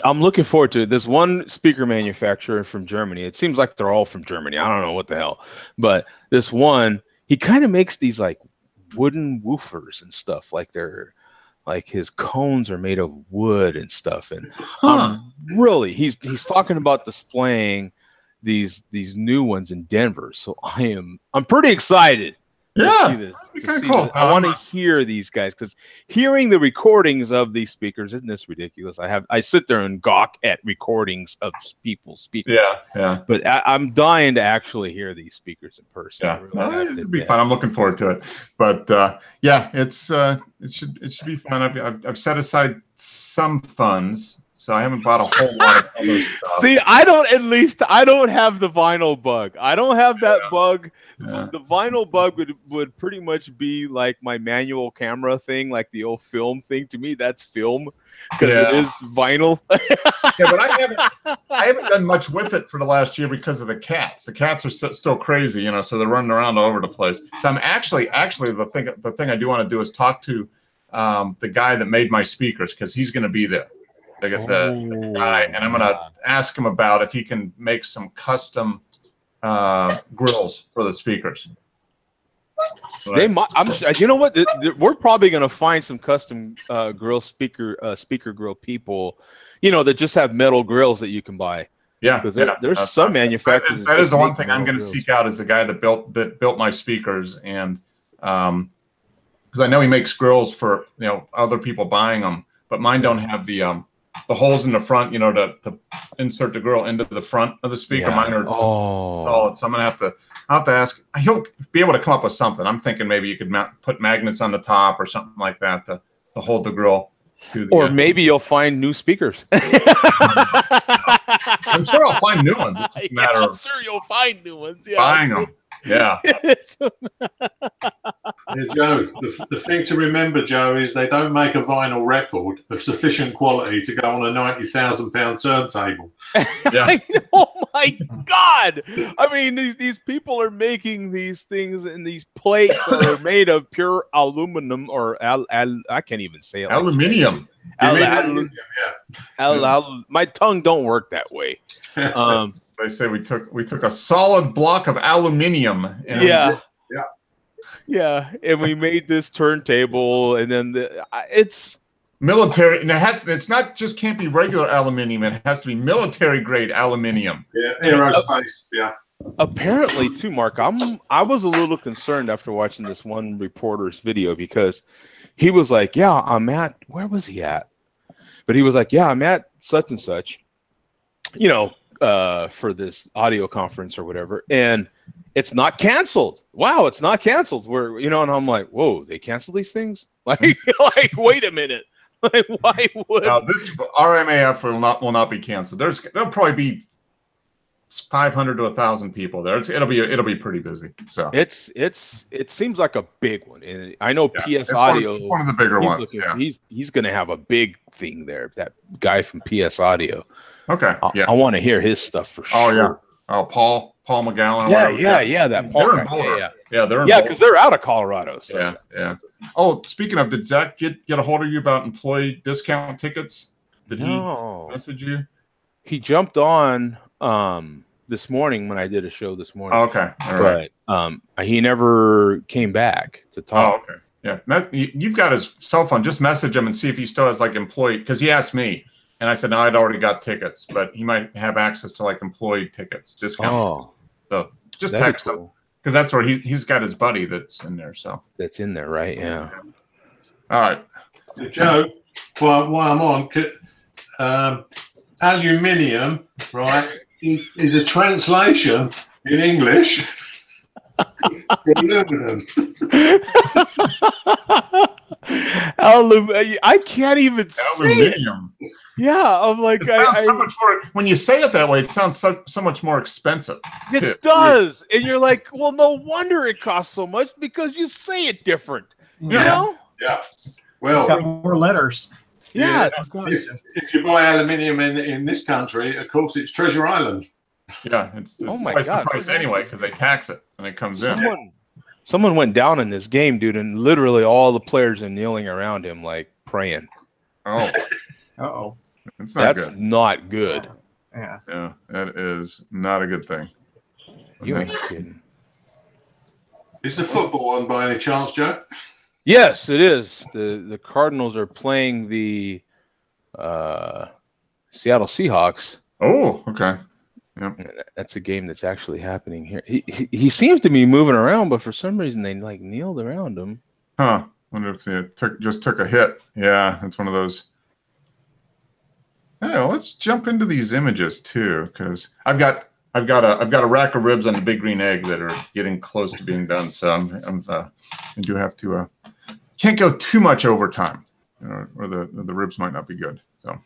I'm looking forward to it. This one speaker manufacturer from Germany. It seems like they're all from Germany. I don't know what the hell, but this one, he kind of makes these like wooden woofers and stuff. Like they're Like his cones are made of wood and stuff. And Huh. really, he's talking about displaying these new ones in Denver. So I'm pretty excited. Yeah. To see this, That'd be to kinda see cool. this. I want to hear these guys, because hearing the recordings of these speakers, isn't this ridiculous? I sit there and gawk at recordings of people's speakers. Yeah. But I'm dying to actually hear these speakers in person. Yeah, I really have to it'll be admit. fun. I'm looking forward to it. But yeah, it should be fun. I've set aside some funds, so I haven't bought a whole lot of other stuff. See, I don't have the vinyl bug. I don't have that bug. Yeah. The vinyl bug would pretty much be like my manual camera thing, like the old film thing. To me, that's film because it is vinyl. Yeah, but I haven't done much with it for the last year because of the cats. The cats are still crazy, so they're running around all over the place. So I'm actually the thing I do want to do is talk to the guy that made my speakers, because he's going to be there. The guy, and I'm going to ask him about if he can make some custom grills for the speakers. They might. You know what? We're probably going to find some custom speaker grill people, that just have metal grills that you can buy. Yeah, because there's some manufacturers. That is the one thing I'm going to seek out, is the guy that built my speakers, and because I know he makes grills for other people buying them, but mine don't have the holes in the front, to insert the grill into the front of the speaker. Mine are solid, so I'm gonna have to ask. He'll be able to come up with something. I'm thinking maybe you could put magnets on the top or something like that to hold the grill. Or maybe you'll find new speakers. I'm sure I'll find new ones. It's just a matter I'm sure you'll find new ones. Yeah. Buying them. Yeah. Joe, the thing to remember, Joe, is they don't make a vinyl record of sufficient quality to go on a £90,000 turntable. Yeah. Oh my God! I mean, these people are making these things, and these plates are made of pure aluminum, or I can't even say it. Aluminium. My tongue don't work that way. They say we took a solid block of aluminium. And Yeah, and we made this turntable, and then it's military, and it's not just can't be regular aluminium. It has to be military grade aluminium. Yeah, aerospace. Yeah. Apparently, too, Mark. I was a little concerned after watching this one reporter's video, because he was like, "Yeah, I'm at where was he at?" But he was like, "Yeah, I'm at such and such," for this audio conference or whatever, and it's not canceled. Wow, it's not canceled. And I'm like, whoa, they cancel these things? Like, wait a minute. Like, why would? Now, this RMAF will not be canceled. There'll probably be 500 to 1,000 people there. It'll be pretty busy. So it seems like a big one, and I know PS Audio. It's one of the bigger ones. He's going to have a big thing there. That guy from PS Audio. Okay. I want to hear his stuff for sure. Oh yeah. Oh, Paul McGowan. That Paul. They're in Boulder. They're in Boulder. Because they're out of Colorado. So. Yeah. Oh, speaking of, did Zach get a hold of you about employee discount tickets? Did he message you? He jumped on this morning when I did a show this morning. Oh, okay. All right. But he never came back to talk. Oh, okay. Yeah. You've got his cell phone. Just message him and see if he still has employee, because he asked me. And I said, no, I'd already got tickets, but he might have access to employee tickets, discount. Oh, so just text him, because that's where he's got his buddy that's in there. So that's in there, right? Yeah. All right, Joe. While I'm on, aluminium, right, is a translation in English. Aluminum. I can't even say aluminium. Yeah, I'm like, so much more, when you say it that way, it sounds so much more expensive. It does, and you're like, well, no wonder it costs so much, because you say it different. You know? Yeah. Well, it's got more letters. Yeah. If you buy aluminium in this country, of course, it's Treasure Island. Yeah, it's twice the price anyway, because they tax it and it comes in. Someone went down in this game, dude, and literally all the players are kneeling around him, praying. Oh. Uh-oh. That's not good. Yeah. Yeah, that is not a good thing. You ain't kidding. Is the football on by any chance, Joe? Yes, it is. The Cardinals are playing the Seattle Seahawks. Oh, okay. Yeah. That's a game that's actually happening here. He seems to be moving around, but for some reason they like kneeled around him. Huh. Wonder if they just took a hit. Yeah, it's one of those. Hey, well, let's jump into these images too, because I've got a rack of ribs on the Big Green Egg that are getting close to being done. So I do have to can't go too much overtime, or the ribs might not be good. So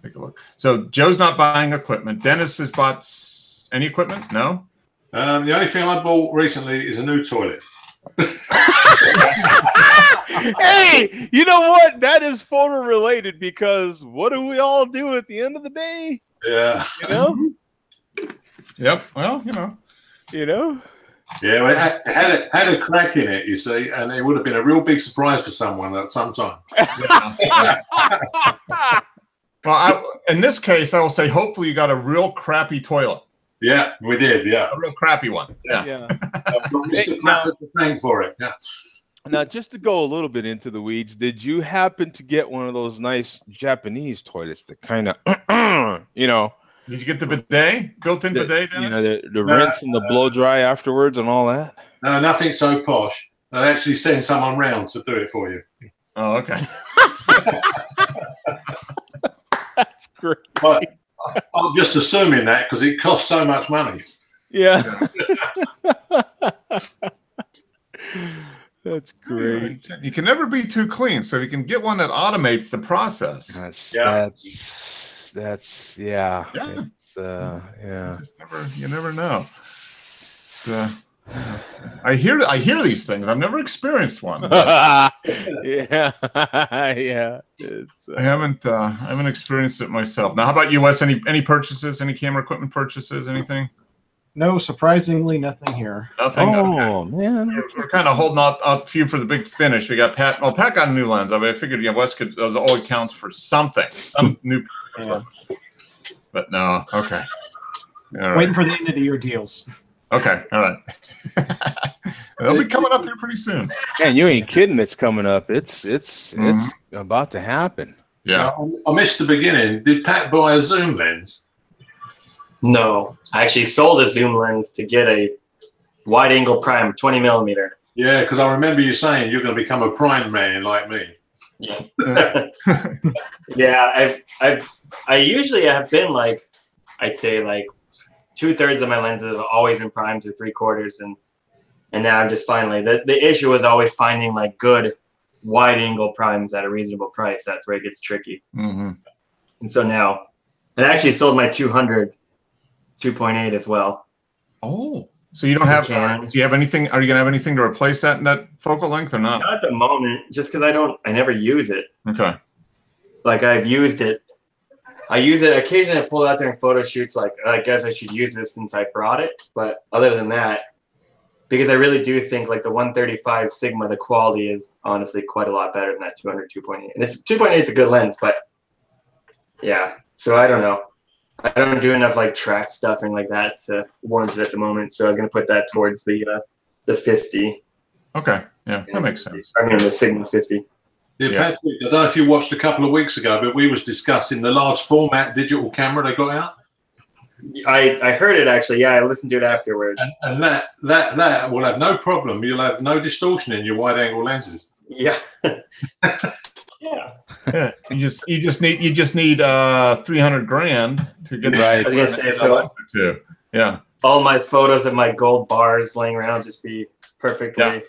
take a look. So Joe's not buying equipment. Dennis has bought any equipment? No. The only thing I bought recently is a new toilet. Hey, you know what? That is photo related because what do we all do at the end of the day? Yeah. You know? Yep. Well, you know. Yeah, well, it had a crack in it, you see, and it would have been a real big surprise for someone at some time. Well, in this case, I will say, hopefully, you got a real crappy toilet. Yeah, we did. Yeah, a real crappy one. Yeah. I've got Mr. Crapper to thank for it. Yeah. Now, just to go a little bit into the weeds, did you happen to get one of those nice Japanese toilets that kind of, Did you get the bidet, built-in bidet, Dennis? The rinse and the blow dry afterwards and all that? No, nothing so posh. I'll actually send someone round to do it for you. Oh, okay. That's great. But I'm just assuming that because it costs so much money. Yeah. That's great. You can never be too clean, so you can get one that automates the process. That's yeah. Yeah. Yeah. You never know. I hear these things. I've never experienced one. Yeah. Yeah. I haven't experienced it myself. Now, how about you, Wes? Any purchases? Any camera equipment purchases? Anything? No, surprisingly, nothing here. Nothing. Oh okay. man, we're kind of holding out a few for the big finish. We got Pat. Well, Pat got a new lens. I figured Wes could. Those always counts for something. Some new. Yeah. But no. Okay. All right. Waiting for the end of the year deals. Okay. All right. They'll be coming up here pretty soon. Man, you ain't kidding. It's coming up. It's about to happen. Yeah. I missed the beginning. Did Pat buy a zoom lens? No, I actually sold a zoom lens to get a wide angle prime 20 millimeter. Yeah, because I remember you saying you're going to become a prime man like me. Yeah. Yeah, I usually have been like, I'd say like 2/3 of my lenses have always been primes or 3/4, and now I'm just finally the issue is always finding like good wide angle primes at a reasonable price. That's where it gets tricky. Mm-hmm. And so now, and I actually sold my 200 2.8 as well. Oh, so you don't have? Canon. Do you have anything? Are you gonna have anything to replace that focal length or not? Not at the moment, just because I never use it. Okay. Like I've used it. I use it occasionally. I pull it out during photo shoots. Like I guess I should use this since I brought it. But other than that, because I really do think like the 135 Sigma, the quality is honestly quite a lot better than that 200 2.8. And it's 2.8 is a good lens, but yeah. So I don't know. I don't do enough like track stuffing like that to warrant it at the moment. So I was gonna put that towards the 50. Okay. Yeah, that makes sense. I mean the Sigma 50. Yeah, Yeah. Patrick, I don't know if you watched a couple of weeks ago, but we was discussing the large format digital camera they got out. I heard it actually. Yeah, I listened to it afterwards. And that will have no problem. You'll have no distortion in your wide angle lenses. Yeah. Yeah. Yeah. You just need 300 grand to get Right. I was gonna say, so too. Yeah. all my photos of my gold bars laying around just be perfectly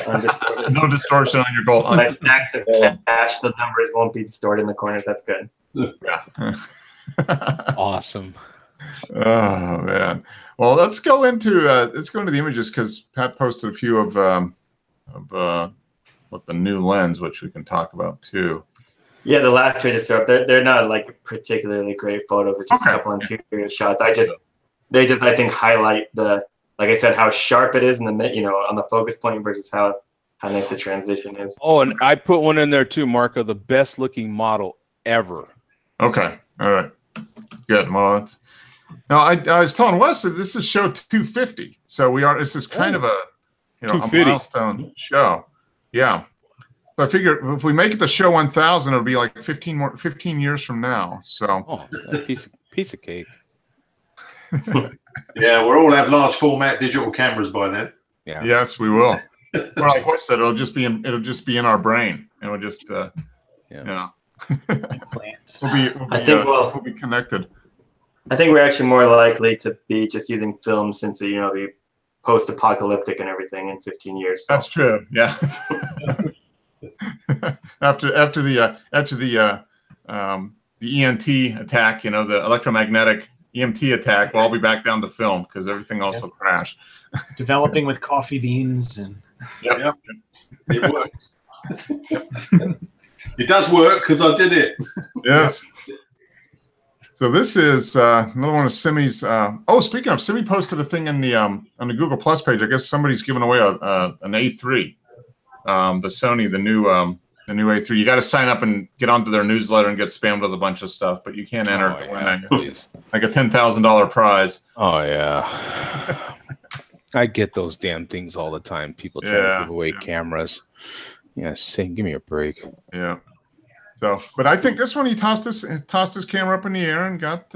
undistorted. No distortion on your gold. My stacks of cash, the numbers won't be distorted in the corners. That's good. Yeah. Awesome. Oh man. Well, let's go into the images because Pat posted a few of what the new lens, which we can talk about too. Yeah, the last two just up. They're not like particularly great photos. It's just Okay. a couple interior shots. They just I think highlight the, like I said, how sharp it is in the on the focus point versus how nice the transition is. Oh, and I put one in there too, Marco, the best looking model ever. Okay. All right. Good. Well, that's, now I was telling Wes that this is show 250. So this is kind of a, you know, a 250. milestone show. Yeah. So I figure if we make it to show 1000, it'll be like 15 years from now. So Oh, that piece of cake. Yeah, we'll all have large format digital cameras by then. Yeah. yes, we will. Or like I said, it'll just be in our brain, and we'll just you know, Plants. we'll be connected. I think we're actually more likely to be just using film since be post-apocalyptic and everything in 15 years. So. That's true. Yeah. after the ENT attack, you know, the electromagnetic EMT attack, we'll all be back down to film because everything else will crash. Developing with coffee beans and. Yep. It works. It does work because I did it. Yes. So this is another one of Simi's. Speaking of, Simi posted a thing in the on the Google Plus page. I guess somebody's giving away an A3, the Sony, the new A3. You got to sign up and get onto their newsletter and get spammed with a bunch of stuff, but you can't enter to win like a $10,000 prize. Oh yeah. I get those damn things all the time. People try to give away cameras. Yeah, give me a break. Yeah. So, but I think this one he tossed his camera up in the air and got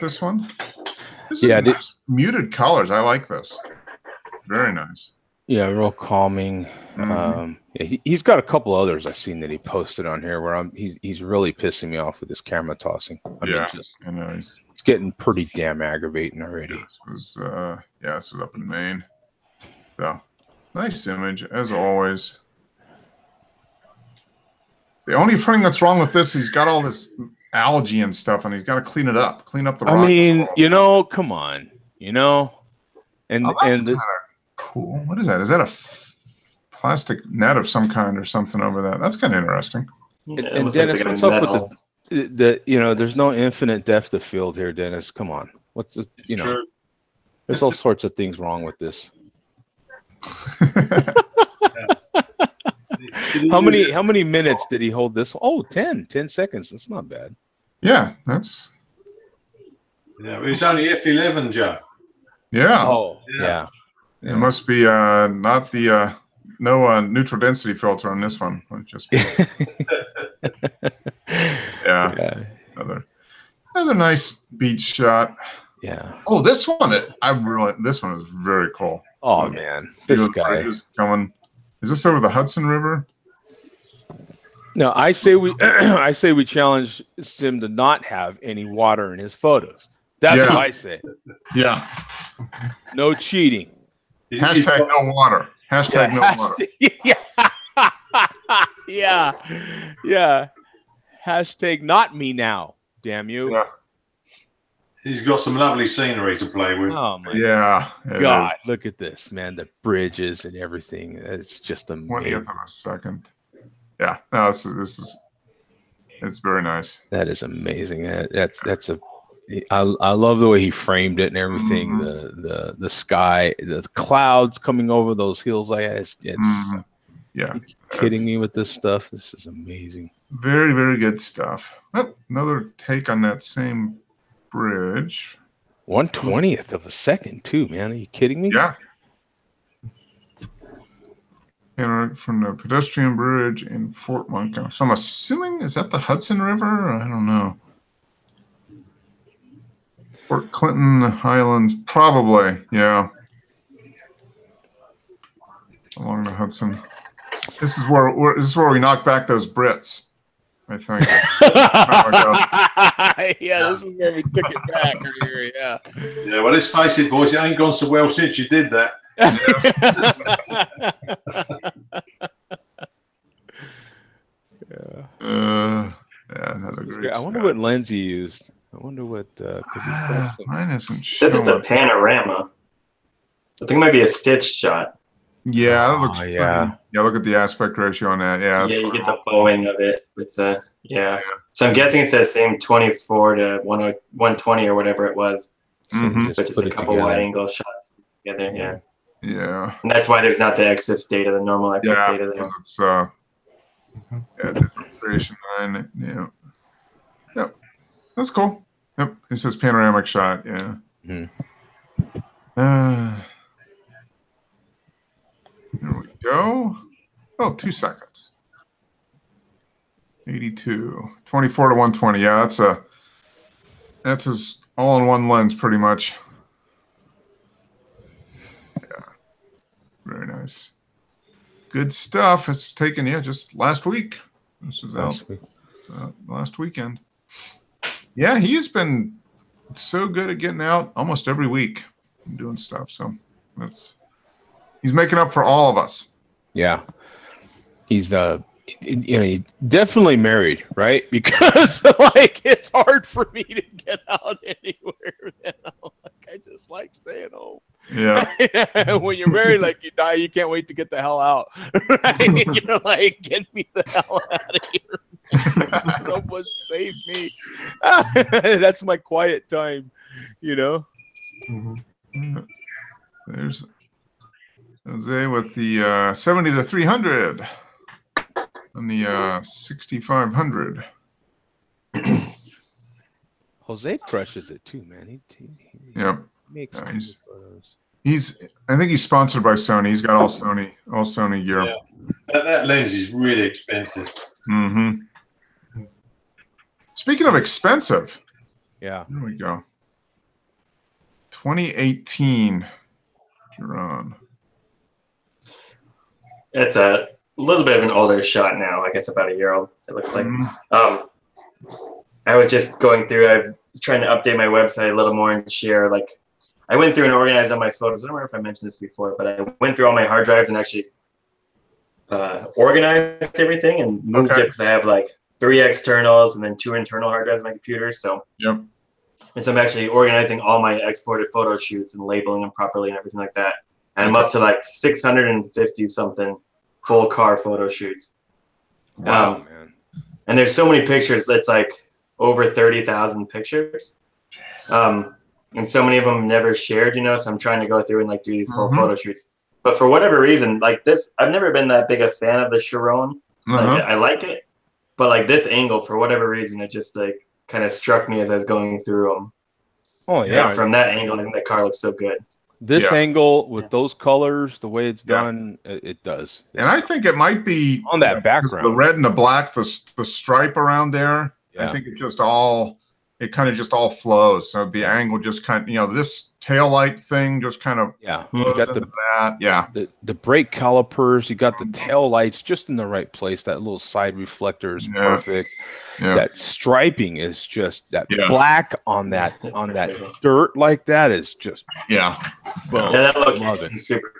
this one. This is nice, muted colors. I like this. Very nice. Yeah, real calming. He's got a couple others I've seen that he posted on here where he's really pissing me off with his camera tossing. I mean, I know it's getting pretty damn aggravating already. This was up in Maine. So nice image as always. The only thing that's wrong with this, he's got all this algae and stuff, and he's got to clean it up. Clean up the rock. I mean, come on, and cool. What is that? Is that a plastic net of some kind or something over that? That's kind of interesting. And Dennis, what's up with the there's no infinite depth of field here, Dennis. Come on. What's the Sure. There's all sorts of things wrong with this. How many minutes did he hold this? Oh, 10 seconds. That's not bad. Yeah, that's. Yeah, it's only F11, Joe. Yeah. Oh, yeah. It must be not the no neutral density filter on this one. Just yeah. Another nice beach shot. Yeah. Oh, this one this one is very cool. Oh man, this guy coming. Is this over the Hudson River? No, I say we challenge Sim to not have any water in his photos. That's what I say. Yeah. No cheating. Hashtag no water. Hashtag no water. Yeah. Yeah. Hashtag not me now. Damn you. Yeah. He's got some lovely scenery to play with. Oh my God! Look at this, man. The bridges and everything. It's just amazing. 20th of a second. Yeah. No, it's very nice. That is amazing. I love the way he framed it and everything. Mm-hmm. The sky, the clouds coming over those hills. It's yeah. Kidding me with this stuff. This is amazing. Very, very good stuff. Oh, another take on that same bridge. 1/20th of a second too, man. Are you kidding me? Yeah. And from the pedestrian bridge in Fort Montgomery. So I'm assuming, is that the Hudson River? I don't know. Fort Clinton Highlands, probably. Yeah. Along the Hudson. This is where we knock back those Brits, I think. Yeah, this is where we took it back right here. Yeah. Yeah. Well, let's face it, boys. It ain't gone so well since you did that. Yeah. I wonder what lens he used. I wonder what. Mine isn't showing. This is a panorama. I think it might be a stitch shot. Yeah, that looks pretty. Yeah, look at the aspect ratio on that. Yeah, you get the bowing of it with the So I'm guessing it's that same 24 to 120 or whatever it was. Mm-hmm. But just a couple wide angle shots together. Yeah. Yeah. And that's why there's not the EXIF data, the normal EXIF data there. It's differentiation 9. Yeah. Yep. That's cool. Yep. It says panoramic shot. Yeah. Mm-hmm. go. Oh, 2 seconds. 82. 24 to 120. Yeah, that's his all-in-one lens pretty much. Yeah. Very nice. Good stuff. This was taken, just last week. This was last weekend. Yeah, he's been so good at getting out almost every week and doing stuff. So he's making up for all of us. Yeah, he's he definitely married, right? Because like it's hard for me to get out anywhere. I just like staying home. Yeah. When you're married, like you die, you can't wait to get the hell out. Right? You're like, get me the hell out of here. Someone save me. That's my quiet time, Mm-hmm. There's Jose with the 70 to 300 on the 6500. Jose crushes it too, man. He Yep. makes photos. I think he's sponsored by Sony. He's got all Sony gear. Yeah. That lens is really expensive. Mm-hmm. Speaking of expensive, Yeah. here we go. 2018. You're on. It's a little bit of an older shot now. I guess about a year old. It looks like. I was just going through. I was trying to update my website a little more and share. Like, I went through and organized all my photos. I don't remember if I mentioned this before, but I went through all my hard drives and actually organized everything and moved it because I have like 3 externals and then 2 internal hard drives on my computer. So. Yep. And so I'm actually organizing all my exported photo shoots and labeling them properly and everything like that. And I'm up to like 650 something full car photo shoots. Wow, man. And there's so many pictures that's like over 30,000 pictures. And so many of them never shared, so I'm trying to go through and like do these full photo shoots. But for whatever reason, like this, I've never been that big a fan of the Chiron. Like, I like it, but like this angle, for whatever reason, it just like kind of struck me as I was going through them. Oh yeah. From that angle, I think that car looks so good. This angle with those colors, the way it's done, it does. And I think it might be on that background, the red and the black, the stripe around there. Yeah. I think it kind of just all flows. So the angle just kind of, this tail light thing just kind of you got the brake calipers, you got the tail lights just in the right place. That little side reflector is perfect. Yeah. That striping is just that black on that dirt like that is just Boom. Yeah, that location is super.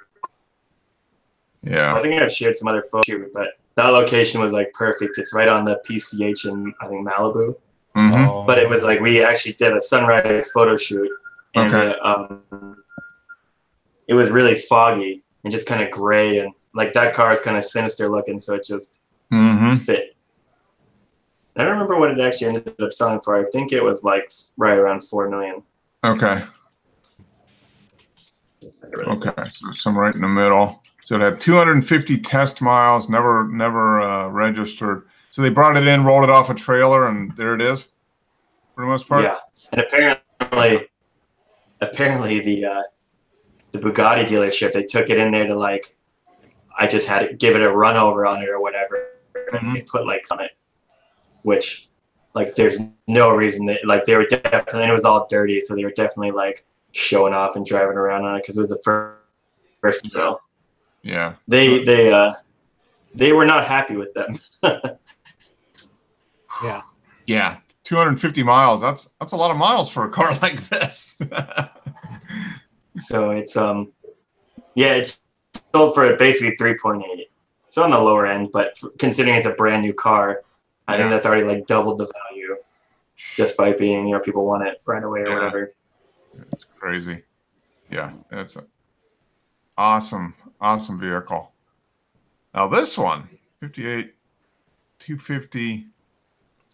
Yeah, I think I've shared some other photos, but that location was like perfect. It's right on the PCH in I think Malibu. Mm-hmm. But it was like we actually did a sunrise photo shoot, and it was really foggy and just kind of gray, and like that car is kind of sinister looking, so it just fit. I don't remember what it actually ended up selling for. I think it was like right around $4 million. Okay. So some right in the middle. So it had 250 test miles, never registered. So they brought it in, rolled it off a trailer, and there it is, for the most part. Yeah, and apparently the Bugatti dealership, they took it in there to like, I just had to give it a run over on it or whatever, and they put like on it. Which, like, there's no reason that, like, they were definitely, and it was all dirty, so they were definitely, like, showing off and driving around on it because it was the first so. Yeah. They were not happy with them. Yeah. Yeah. 250 miles. That's a lot of miles for a car like this. So it's, it's sold for basically 3.8. It's on the lower end, but considering it's a brand new car, I think that's already like doubled the value just by being, people want it right away or whatever. It's crazy. Yeah, it's an awesome vehicle. Now this one, 58, 250.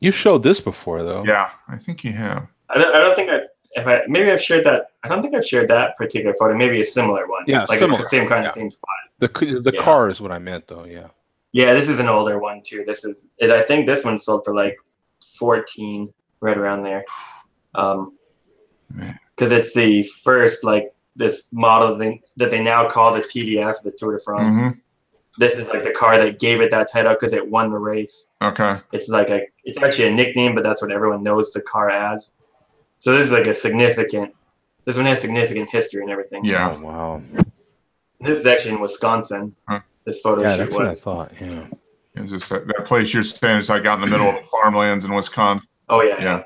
You showed this before though. Yeah, I think you have. I don't think maybe I've shared that. I don't think I've shared that particular photo. Maybe a similar one. Yeah, like similar. The same kind of same spot. The car is what I meant though. Yeah. Yeah, this is an older one too. This is it. I think this one sold for like 14, right around there. Because it's the first like this model thing that they now call the TDF, the Tour de France. this is like the car that gave it that title because it won the race. Okay. It's like it's actually a nickname, but that's what everyone knows the car as. So this is like this one has significant history and everything. Yeah. Oh, wow. This is actually in Wisconsin. Huh. This photo Yeah, shoot that's what I was. thought. Yeah. It's just that place you're staying is like out in the middle of the farmlands in Wisconsin. Oh yeah.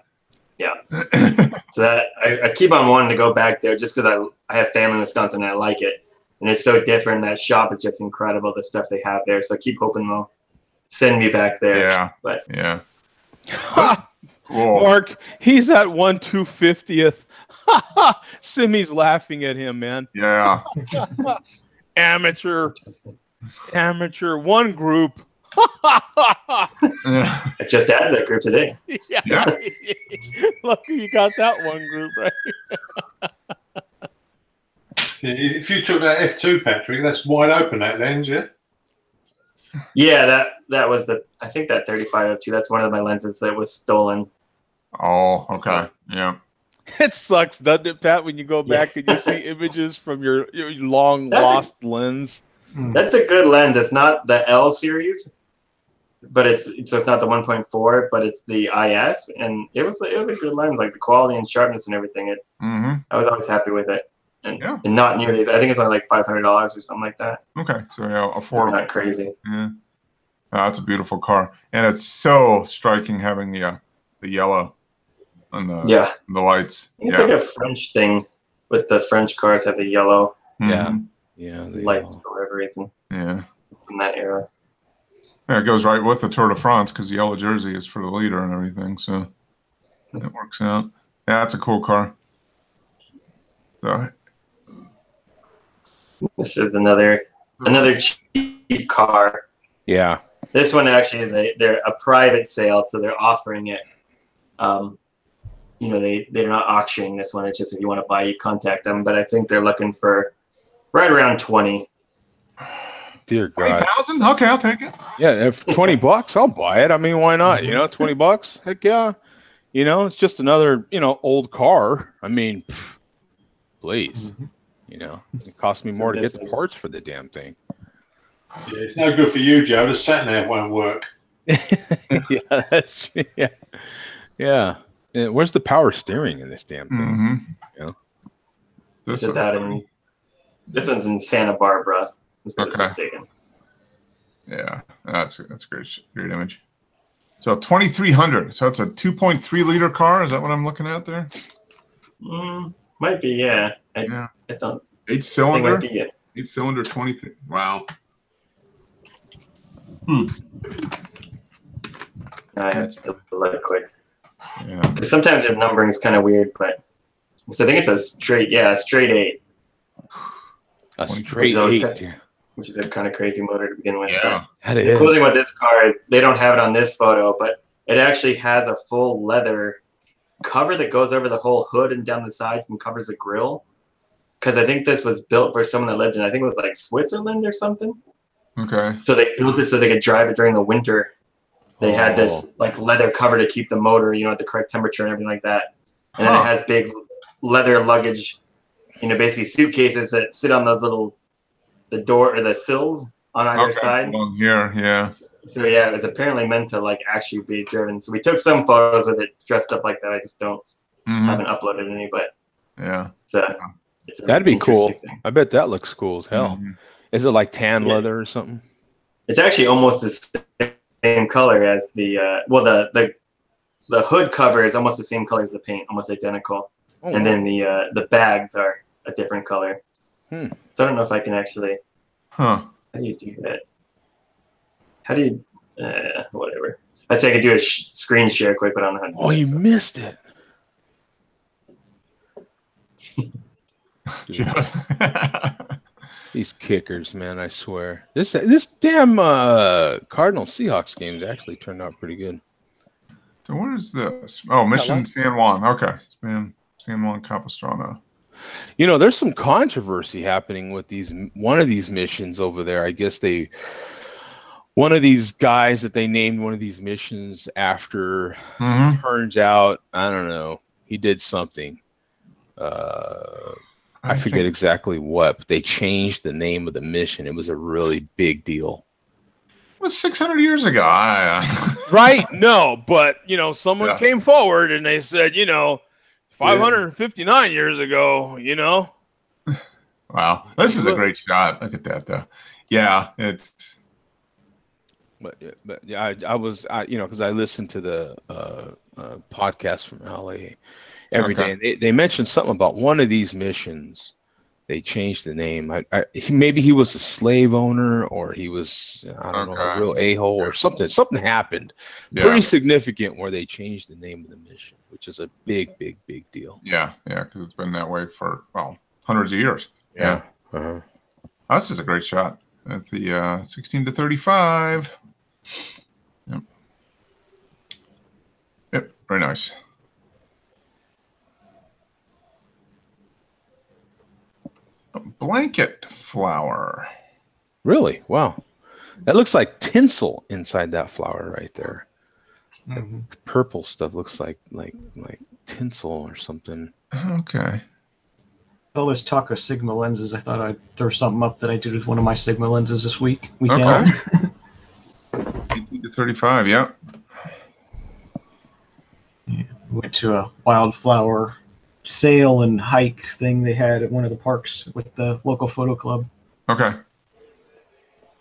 So that I keep on wanting to go back there just because I have family in Wisconsin and I like it. And it's so different. That shop is just incredible, the stuff they have there. So I keep hoping they'll send me back there. Yeah. But Yeah. Cool. Mark, he's at 1/250th. Simi's laughing at him, man. Yeah. Amateur. One group. Yeah. I just added that group today. Yeah. Lucky you got that one group right. If you took that F2, Patrick, that's wide open, that lens, yeah? Yeah, that was I think that 35 f2. That's one of my lenses that was stolen. Oh, okay. Yeah. It sucks, doesn't it, Pat, when you go back and you see images from your long lost lens? That's a good lens. It's not the L series, but it's not the 1.4, but it's the IS, and it was a good lens. Like the quality and sharpness and everything. I was always happy with it, and not nearly. I think it's only like $500 or something like that. Okay. So yeah, affordable. Not crazy. Yeah. That's a beautiful car, and it's so striking having the yellow and the lights. It's like a French thing, with the French cars have the yellow lights for whatever reason. Yeah. From that era. Yeah, it goes right with the Tour de France because the yellow jersey is for the leader and everything, so it works out. Yeah, that's a cool car. So, this is another cheap car. Yeah. This one actually is they're a private sale, so they're offering it. They're not auctioning this one. It's just if you want to buy, you contact them. But I think they're looking for right around 20. Dear God. 20,000? Okay, I'll take it. Yeah, if $20, I'll buy it. I mean, why not? $20? Heck yeah. It's just another, old car. I mean, please. It cost me more to get the parts for the damn thing. Yeah, it's no good for you, Joe. The sat nav won't work. Yeah, that's yeah. Where's the power steering in this damn thing? This one's in Santa Barbara. Okay. Yeah, that's a great image. So 2,300. So it's a 2.3 liter car. Is that what I'm looking at there? Might be, yeah. I don't. 8-cylinder. 8-cylinder, 23. Wow. I have to look quick. Yeah. Sometimes their numbering is kind of weird, but I think it's a straight 8. A straight 8. Which is a kind of crazy motor to begin with. Yeah. The cool thing with this car is they don't have it on this photo, but it actually has a full leather cover that goes over the whole hood and down the sides and covers the grill. Because I think this was built for someone that lived in, I think it was like Switzerland or something. Okay. So they built it so they could drive it during the winter. They had this like leather cover to keep the motor, at the correct temperature and everything like that. And then it has big leather luggage, basically suitcases that sit on those the door or the sills on either side. Along here, yeah. So yeah, it was apparently meant to like actually be driven. So we took some photos with it dressed up like that. I just haven't uploaded any, but that'd be cool. I bet that looks cool as hell. Is it like tan leather or something? It's actually almost the same color as the hood cover is almost the same color as the paint, almost identical. And then the bags are a different color. So I don't know if I can actually. How do you do that? How do you? Whatever. I'd say I could do a screen share quick, but I don't know how to do you missed it. These kickers, man, I swear. This damn Cardinal Seahawks games actually turned out pretty good. So where is this? Oh, Mission San Juan. Okay. San Juan Capistrano. There's some controversy happening with one of these missions over there. I guess one of these guys that they named one of these missions after turns out, I don't know, he did something. I forget exactly what, but they changed the name of the mission. It was a really big deal. It was 600 years ago. Right? No, but someone came forward and they said, 559 years ago, Wow, this is a great shot. Look at that, though. Yeah, it's. But yeah, because I listened to the podcast from LA every day, and they mentioned something about one of these missions. They changed the name. Maybe he was a slave owner, or he was a real a-hole, or something. Something happened pretty significant where they changed the name of the mission, which is a big, big, big deal. Yeah, because it's been that way for hundreds of years. Yeah. Uh-huh. This is a great shot at the 16 to 35. Yep, very nice. A blanket flower. Really? Wow. That looks like tinsel inside that flower right there. Mm-hmm. The purple stuff looks like tinsel or something. Okay. All this talk of Sigma lenses, I thought I'd throw something up that I did with one of my Sigma lenses this weekend. Okay. 18 to 35, yeah. Went to a wildflower sail and hike thing they had at one of the parks with the local photo club. Okay.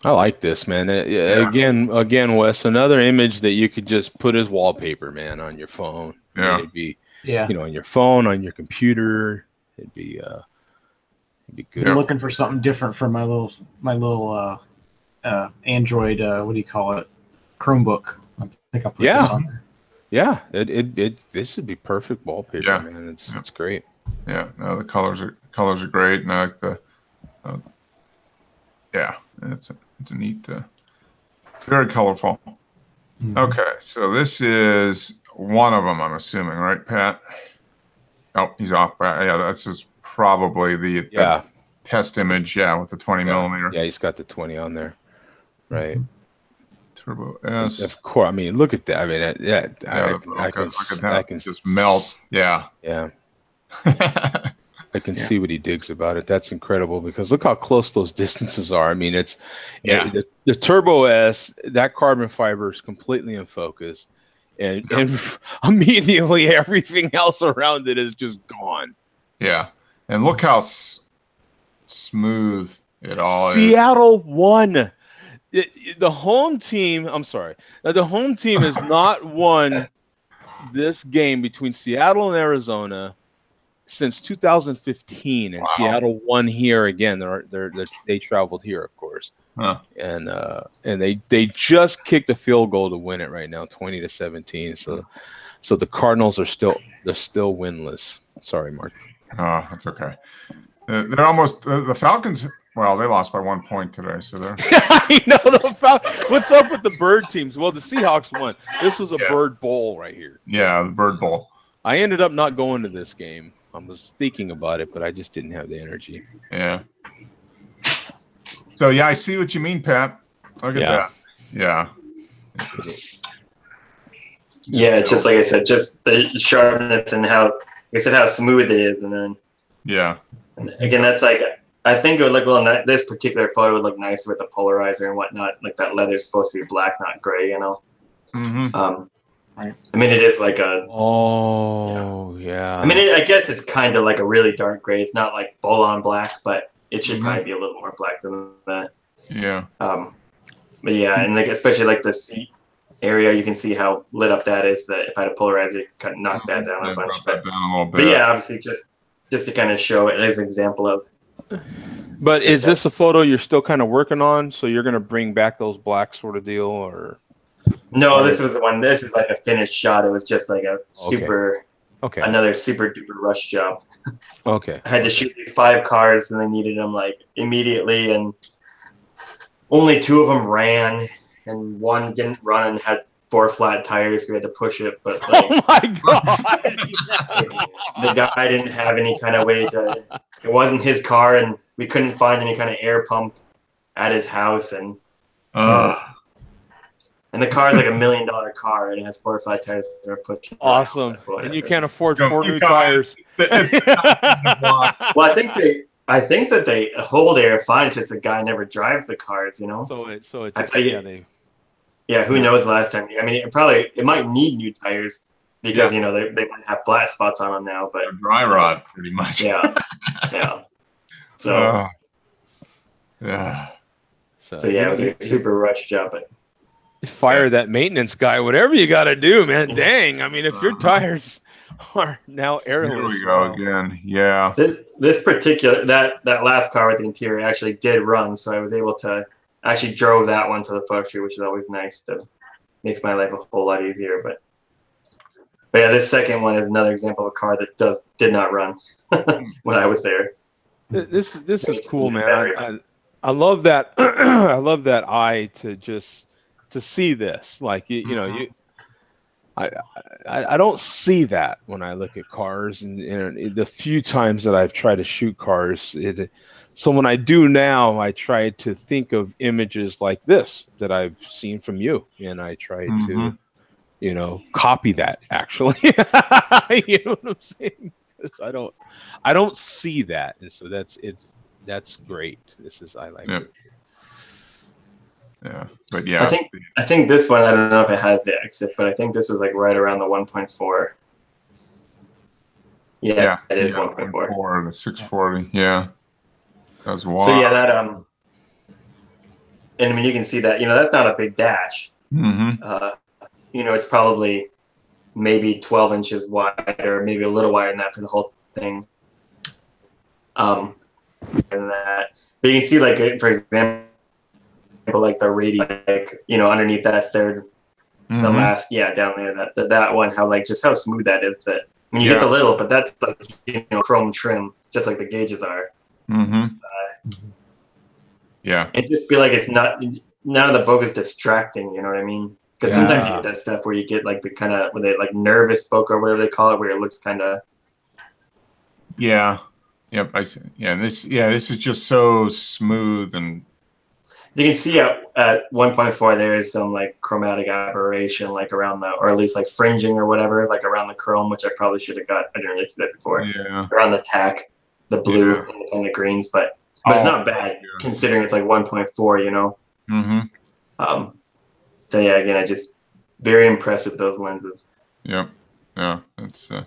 I like this, man. Again, Wes, another image that you could just put as wallpaper, man, on your phone. Yeah. It'd be, on your phone, on your computer. It'd be good. I'm looking for something different for my little Android. What do you call it? Chromebook. I think I'll put this on there. Yeah, this would be perfect wallpaper, man. It's great. Yeah, no, the colors are great, and I like the. It's a neat, very colorful. Mm-hmm. Okay, so this is one of them, I'm assuming, right, Pat? Oh, he's off. Yeah, this is probably the test image. Yeah, with the 20 millimeter. Yeah, he's got the 20 on there. Right. Turbo S. Of course. I mean, look at that. I mean, I can just melts. Yeah. Yeah. I can see what he digs about it. That's incredible because look how close those distances are. I mean, it's the Turbo S, that carbon fiber is completely in focus, and immediately everything else around it is just gone. Yeah, and look how smooth it all is. Seattle won. The home team. I'm sorry. The home team has not won this game between Seattle and Arizona since 2015, and Seattle won here again. They traveled here, of course, and they just kicked a field goal to win it right now, 20 to 17. So the Cardinals are still winless. Sorry, Mark. Oh, that's okay. They're almost the Falcons. Well, they lost by 1 point today, so they're. I know what's up with the bird teams? Well, the Seahawks won. This was a bird bowl right here. Yeah, the bird bowl. I ended up not going to this game. I was thinking about it, but I just didn't have the energy. Yeah. So I see what you mean, Pat. Look at that. Yeah. Yeah, it's just like I said, just the sharpness and how smooth it is, and then. Yeah. And again, that's like I think it would look this particular photo would look nice with the polarizer and whatnot. Like that leather's supposed to be black, not gray, Mm-hmm. Right. I mean, it is like a. Oh, yeah. I mean, I guess it's kind of like a really dark gray. It's not like full on black, but it should probably be a little more black than that. Yeah. But yeah, and like especially like the seat area, you can see how lit up that is. That if I had a polarizer, you could knock that down a bunch. Down a little bit. But yeah, obviously just to kind of show it as an example of. But is this a photo you're still kind of working on? So you're going to bring back those black sort of deal, or? No, this was the one. This is like a finished shot. It was just like a another super duper rush job. Okay. I had to shoot these 5 cars, and they needed them like immediately, and only 2 of them ran, and 1 didn't run and had 4 flat tires. So we had to push it, but like, oh my god, the guy didn't have any kind of way to. It wasn't his car, and we couldn't find any kind of air pump at his house, and And the car is like $1 million car, and it has 4 or 5 tires that are pushing. Awesome. And you can't afford 4 new tires. Well, I think that they hold air fine. It's just the guy never drives the cars, you know. So it just, yeah. Who knows? Last time, I mean, it might need new tires because you know they might have flat spots on them now, but dry rot pretty much. Yeah. So yeah. So yeah, it was a super rush job, but. Fire that maintenance guy, whatever you got to do, man. Dang, I mean, if your tires are now airless. Here we go again. Yeah. This particular that last car with the interior actually did run, so I was able to actually drove that one to the photo shoot, which is always nice. Makes my life a whole lot easier. But yeah, this second one is another example of a car that did not run when I was there. This is cool, man. I love that. I love that eye to see this. Like you know, I don't see that when I look at cars, and the few times that I've tried to shoot cars, so when I do now, I try to think of images like this that I've seen from you, and I try to, you know, copy that actually. You know what I'm saying? Because I don't see that, and so that's great. I like it. Yeah, but yeah, I think this one, I don't know if it has the exif, but I think this was like right around the 1.4. Yeah, it is 1.4. The 640. Yeah, that's wild. So yeah, that and I mean you can see that, you know, that's not a big dash. You know, it's probably maybe 12 inches wide, or maybe a little wider than that for the whole thing. And that, but you can see, like, for example, like the radius, like, you know, underneath that third, the last, down there, that one, how like just how smooth that is. That I mean, you get the little, but that's like, you know, chrome trim, just like the gauges are. Yeah, it just feel like it's not, none of the bokeh is distracting. You know what I mean? Because sometimes you get that stuff where you get like the kind of, when they like nervous bokeh or whatever they call it, where it looks kind of. Yeah. Yep. This is just so smooth, and you can see at 1.4 there is some like chromatic aberration, like around the, or at least like fringing or whatever, like around the chrome, which I probably should have got. I didn't really see that before. Yeah. Around the tack, the blue and the greens, but it's not bad considering it's like 1.4. You know. So yeah, again, I just very impressed with those lenses. Yep. Yeah. It's. I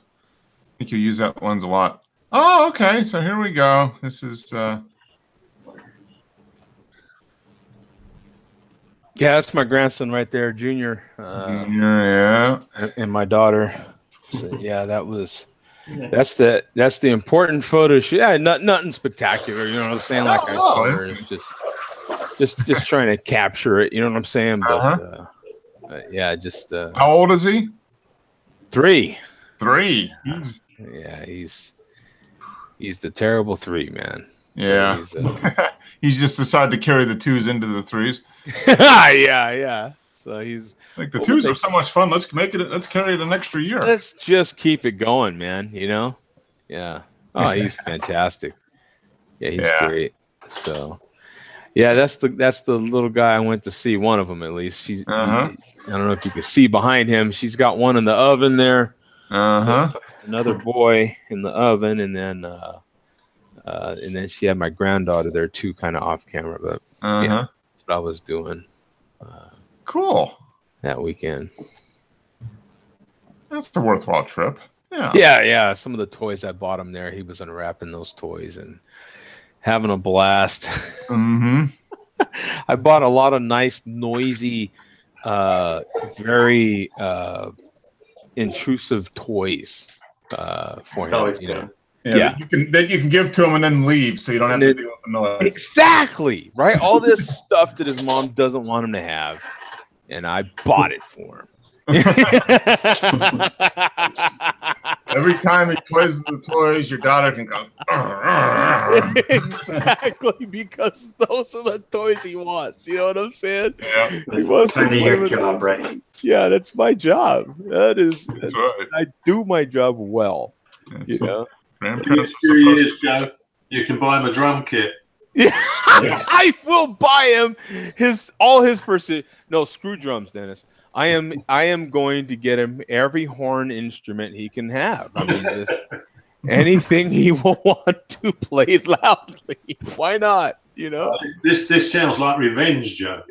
think you use that lens a lot. Oh, okay. So here we go. This is. Yeah, that's my grandson right there, Junior. Yeah. And my daughter. So, yeah, that's the important photo shoot. Yeah, nothing spectacular. You know what I'm saying? Like I saw her, it's just trying to capture it. You know what I'm saying? But yeah, just. How old is he? 3. 3. Yeah, he's the terrible 3, man. Yeah. He's just decided to carry the 2s into the 3s. Yeah. So he's like, the 2s are so much fun. Let's carry it an extra year. Let's just keep it going, man. You know? Yeah. Oh, he's fantastic. Yeah, he's great. So yeah, that's the little guy I went to see, one of them at least. I don't know if you can see behind him. She's got one in the oven there. Another boy in the oven, and then she had my granddaughter there too, kind of off camera, but yeah, that's what I was doing. Cool. That weekend. That's a worthwhile trip. Yeah. Yeah. Some of the toys I bought him there, he was unwrapping those toys and having a blast. I bought a lot of nice, noisy, very intrusive toys for him. Always you know. Yeah. That you can give to him and then leave, so you don't have to deal with the noise. Exactly. Right. All this stuff that his mom doesn't want him to have, and I bought it for him. Every time he plays with the toys, your daughter can go. Exactly, because those are the toys he wants. You know what I'm saying? Yeah. That's kind of your job, right? Yeah, that's my job. That's right. I do my job well. Next few years, Joe, you can buy him a drum kit. Yeah, I will buy him all his first. No, screw drums, Dennis. I am going to get him every horn instrument he can have. I mean, just anything he will want to play loudly. Why not? You know. This sounds like revenge, Joe.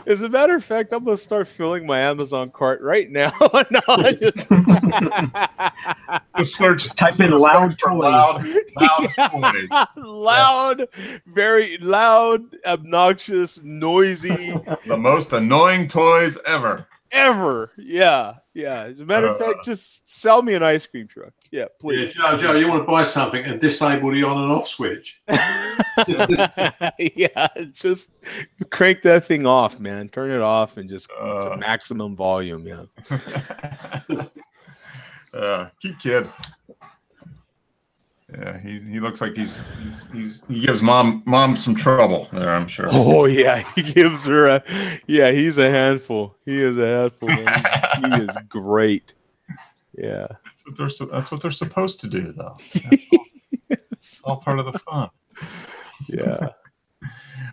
As a matter of fact, I'm gonna start filling my Amazon cart right now. Just search. Type in loud toys. Loud, very loud, obnoxious, noisy. The most annoying toys ever. Ever. Yeah. As a matter of fact, just sell me an ice cream truck. Yeah, please. Yeah, Joe, you want to buy something and disable the on and off switch. Yeah, just crank that thing off, man. Turn it off and just to maximum volume. Yeah. Cute kid. Yeah, he looks like he gives mom some trouble there, I'm sure. Oh yeah, he gives her he's a handful. He is a handful. Man. He is great. Yeah. That's what they're supposed to do, though. It's all part of the fun. Yeah.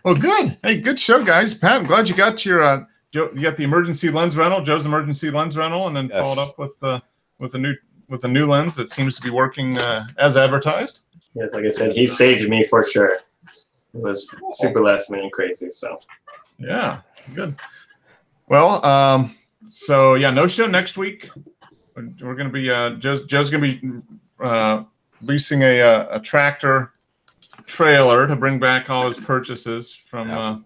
Well, good. Hey, good show, guys. Pat, I'm glad you got your you got the emergency lens rental, Joe's emergency lens rental, and then followed up with a new lens that seems to be working as advertised. Yes, like I said, he saved me for sure. It was super last minute crazy. So yeah, good. Well, so yeah, no show next week. We're going to be Joe's going to be leasing a tractor trailer to bring back all his purchases from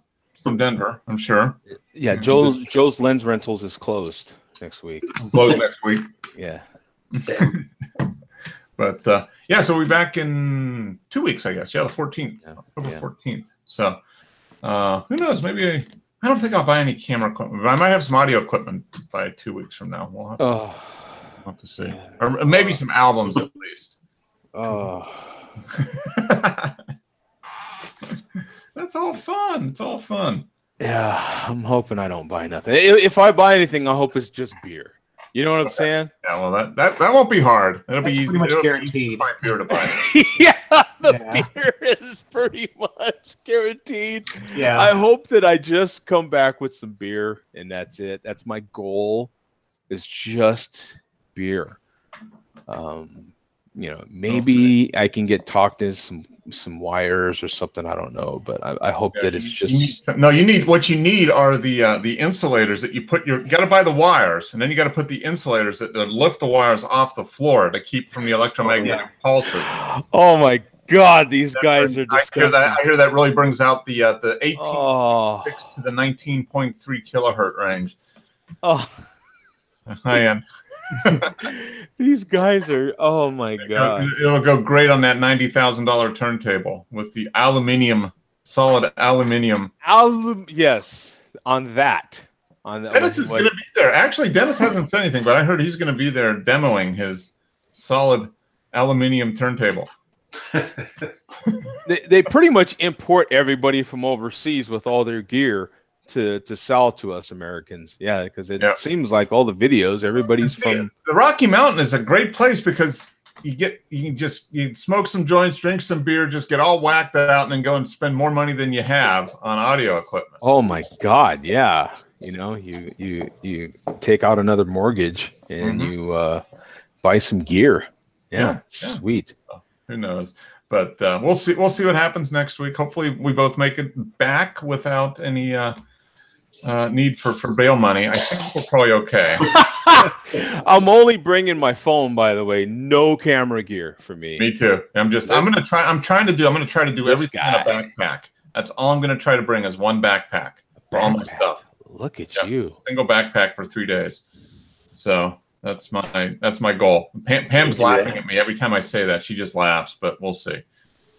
Denver, I'm sure. Yeah, Joe's Lens Rentals is closed next week. Closed next week. Yeah. But yeah, so we'll be back in 2 weeks, I guess. Yeah, the 14th, October 14th. So who knows? Maybe I don't think I'll buy any camera equipment, but I might have some audio equipment by 2 weeks from now. We'll have to see, or maybe some albums at least. That's all fun. It's all fun. Yeah, I'm hoping I don't buy nothing. If I buy anything, I hope it's just beer. You know what I'm saying? Yeah, well, that won't be hard. It'll be easy. Pretty much guaranteed. To find beer to buy. Beer is pretty much guaranteed. Yeah. I hope that I just come back with some beer and that's it. That's my goal. Is just beer. Maybe I can talked to some wires or something. I don't know, but I hope that it's just what you need are the insulators that you got to buy the wires, and then you got to put the insulators that lift the wires off the floor to keep from the electromagnetic pulses. Oh my God, these guys are disgusting. I hear that really brings out the 18.6 to the 19.3 kilohertz range. Oh, high end. These guys are, oh my God. It'll go great on that $90,000 turntable with the solid aluminum. Yes, on that. Dennis is going to be there. Actually, Dennis hasn't said anything, but I heard he's going to be there demoing his solid aluminum turntable. They pretty much import everybody from overseas with all their gear to sell to us Americans. Yeah, because it seems like all the videos, everybody's from the Rocky Mountain is a great place because you smoke some joints, drink some beer, just get all whacked out, and then go and spend more money than you have on audio equipment. Oh my God, yeah. You take out another mortgage and you buy some gear. Yeah. Sweet. Who knows? But we'll see what happens next week. Hopefully we both make it back without any need for bail money. I think we're probably okay. I'm only bringing my phone, by the way. No camera gear for me. Me too. I'm trying to do everything in a backpack. That's all I'm going to try to bring is one backpack for all my stuff. Look at you. Single backpack for 3 days. So that's my goal. Pam's laughing at me every time I say that. She just laughs, but we'll see.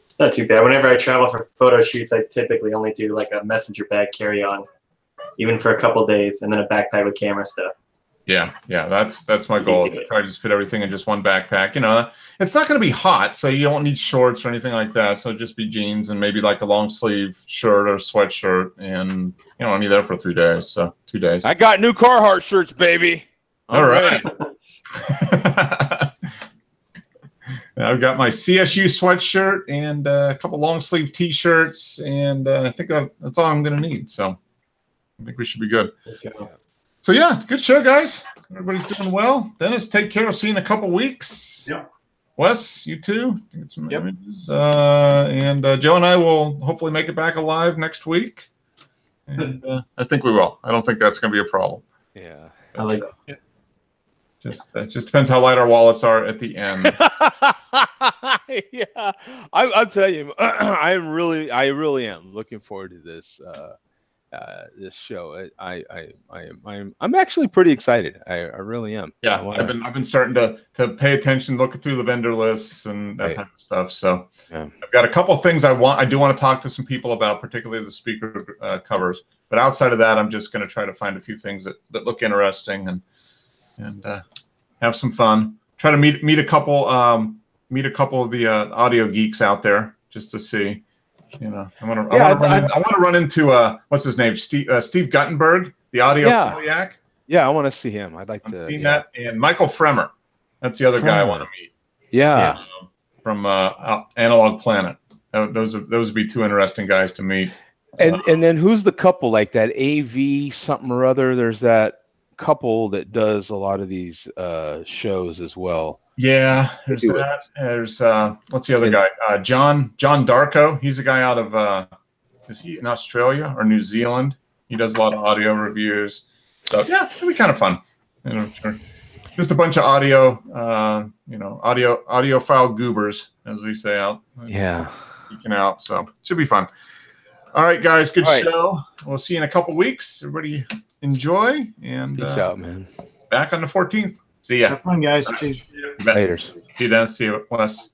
It's not too bad. Whenever I travel for photo shoots, I typically only do like a messenger bag carry-on, even for a couple days, and then a backpack with camera stuff. Yeah, that's my goal. To try to just fit everything in just one backpack. It's not going to be hot, so you don't need shorts or anything like that. So just be jeans and maybe like a long sleeve shirt or sweatshirt, and only there for 3 days. So 2 days. I got new Carhartt shirts, baby. All right. I've got my CSU sweatshirt and a couple long sleeve T-shirts, and I think that's all I'm going to need. So I think we should be good. Okay. So yeah, good show, guys. Everybody's doing well. Dennis, take care. I'll see you in a couple weeks. Yep. Wes, you too. Get some images. And Joe and I will hopefully make it back alive next week. And I think we will. I don't think that's going to be a problem. Yeah. I like it just depends how light our wallets are at the end. Yeah, I'll tell you, I really am looking forward to this this show. I'm actually pretty excited. I really am. Yeah, I've been starting to pay attention, looking through the vendor lists and that type of stuff. So I've got a couple of things I do want to talk to some people about, particularly the speaker covers. But outside of that, I'm just going to try to find a few things that look interesting and have some fun. Try to meet a couple of the audio geeks out there just to see. You know, I want to run into what's his name, Steve Guttenberg, the audio Philiac. Yeah, I want to see him. I'd like to see that, and Michael Fremer. That's the other guy I want to meet. Yeah, from Analog Planet. Those would be two interesting guys to meet. And then who's the couple like that? AV something or other. There's that couple that does a lot of these shows as well. Yeah, there's that. There's what's the other guy? John Darko. He's a guy out of is he in Australia or New Zealand? He does a lot of audio reviews. So yeah, it'll be kind of fun. You know, just a bunch of audio, audiophile goobers, as we say out. Yeah, geeking out. So should be fun. All right, guys. Good show. We'll see you in a couple weeks. Everybody enjoy and peace out, man. Back on the 14th. See ya. Have fun, guys. Cheers. Later. See you, Dennis. See you, Wes.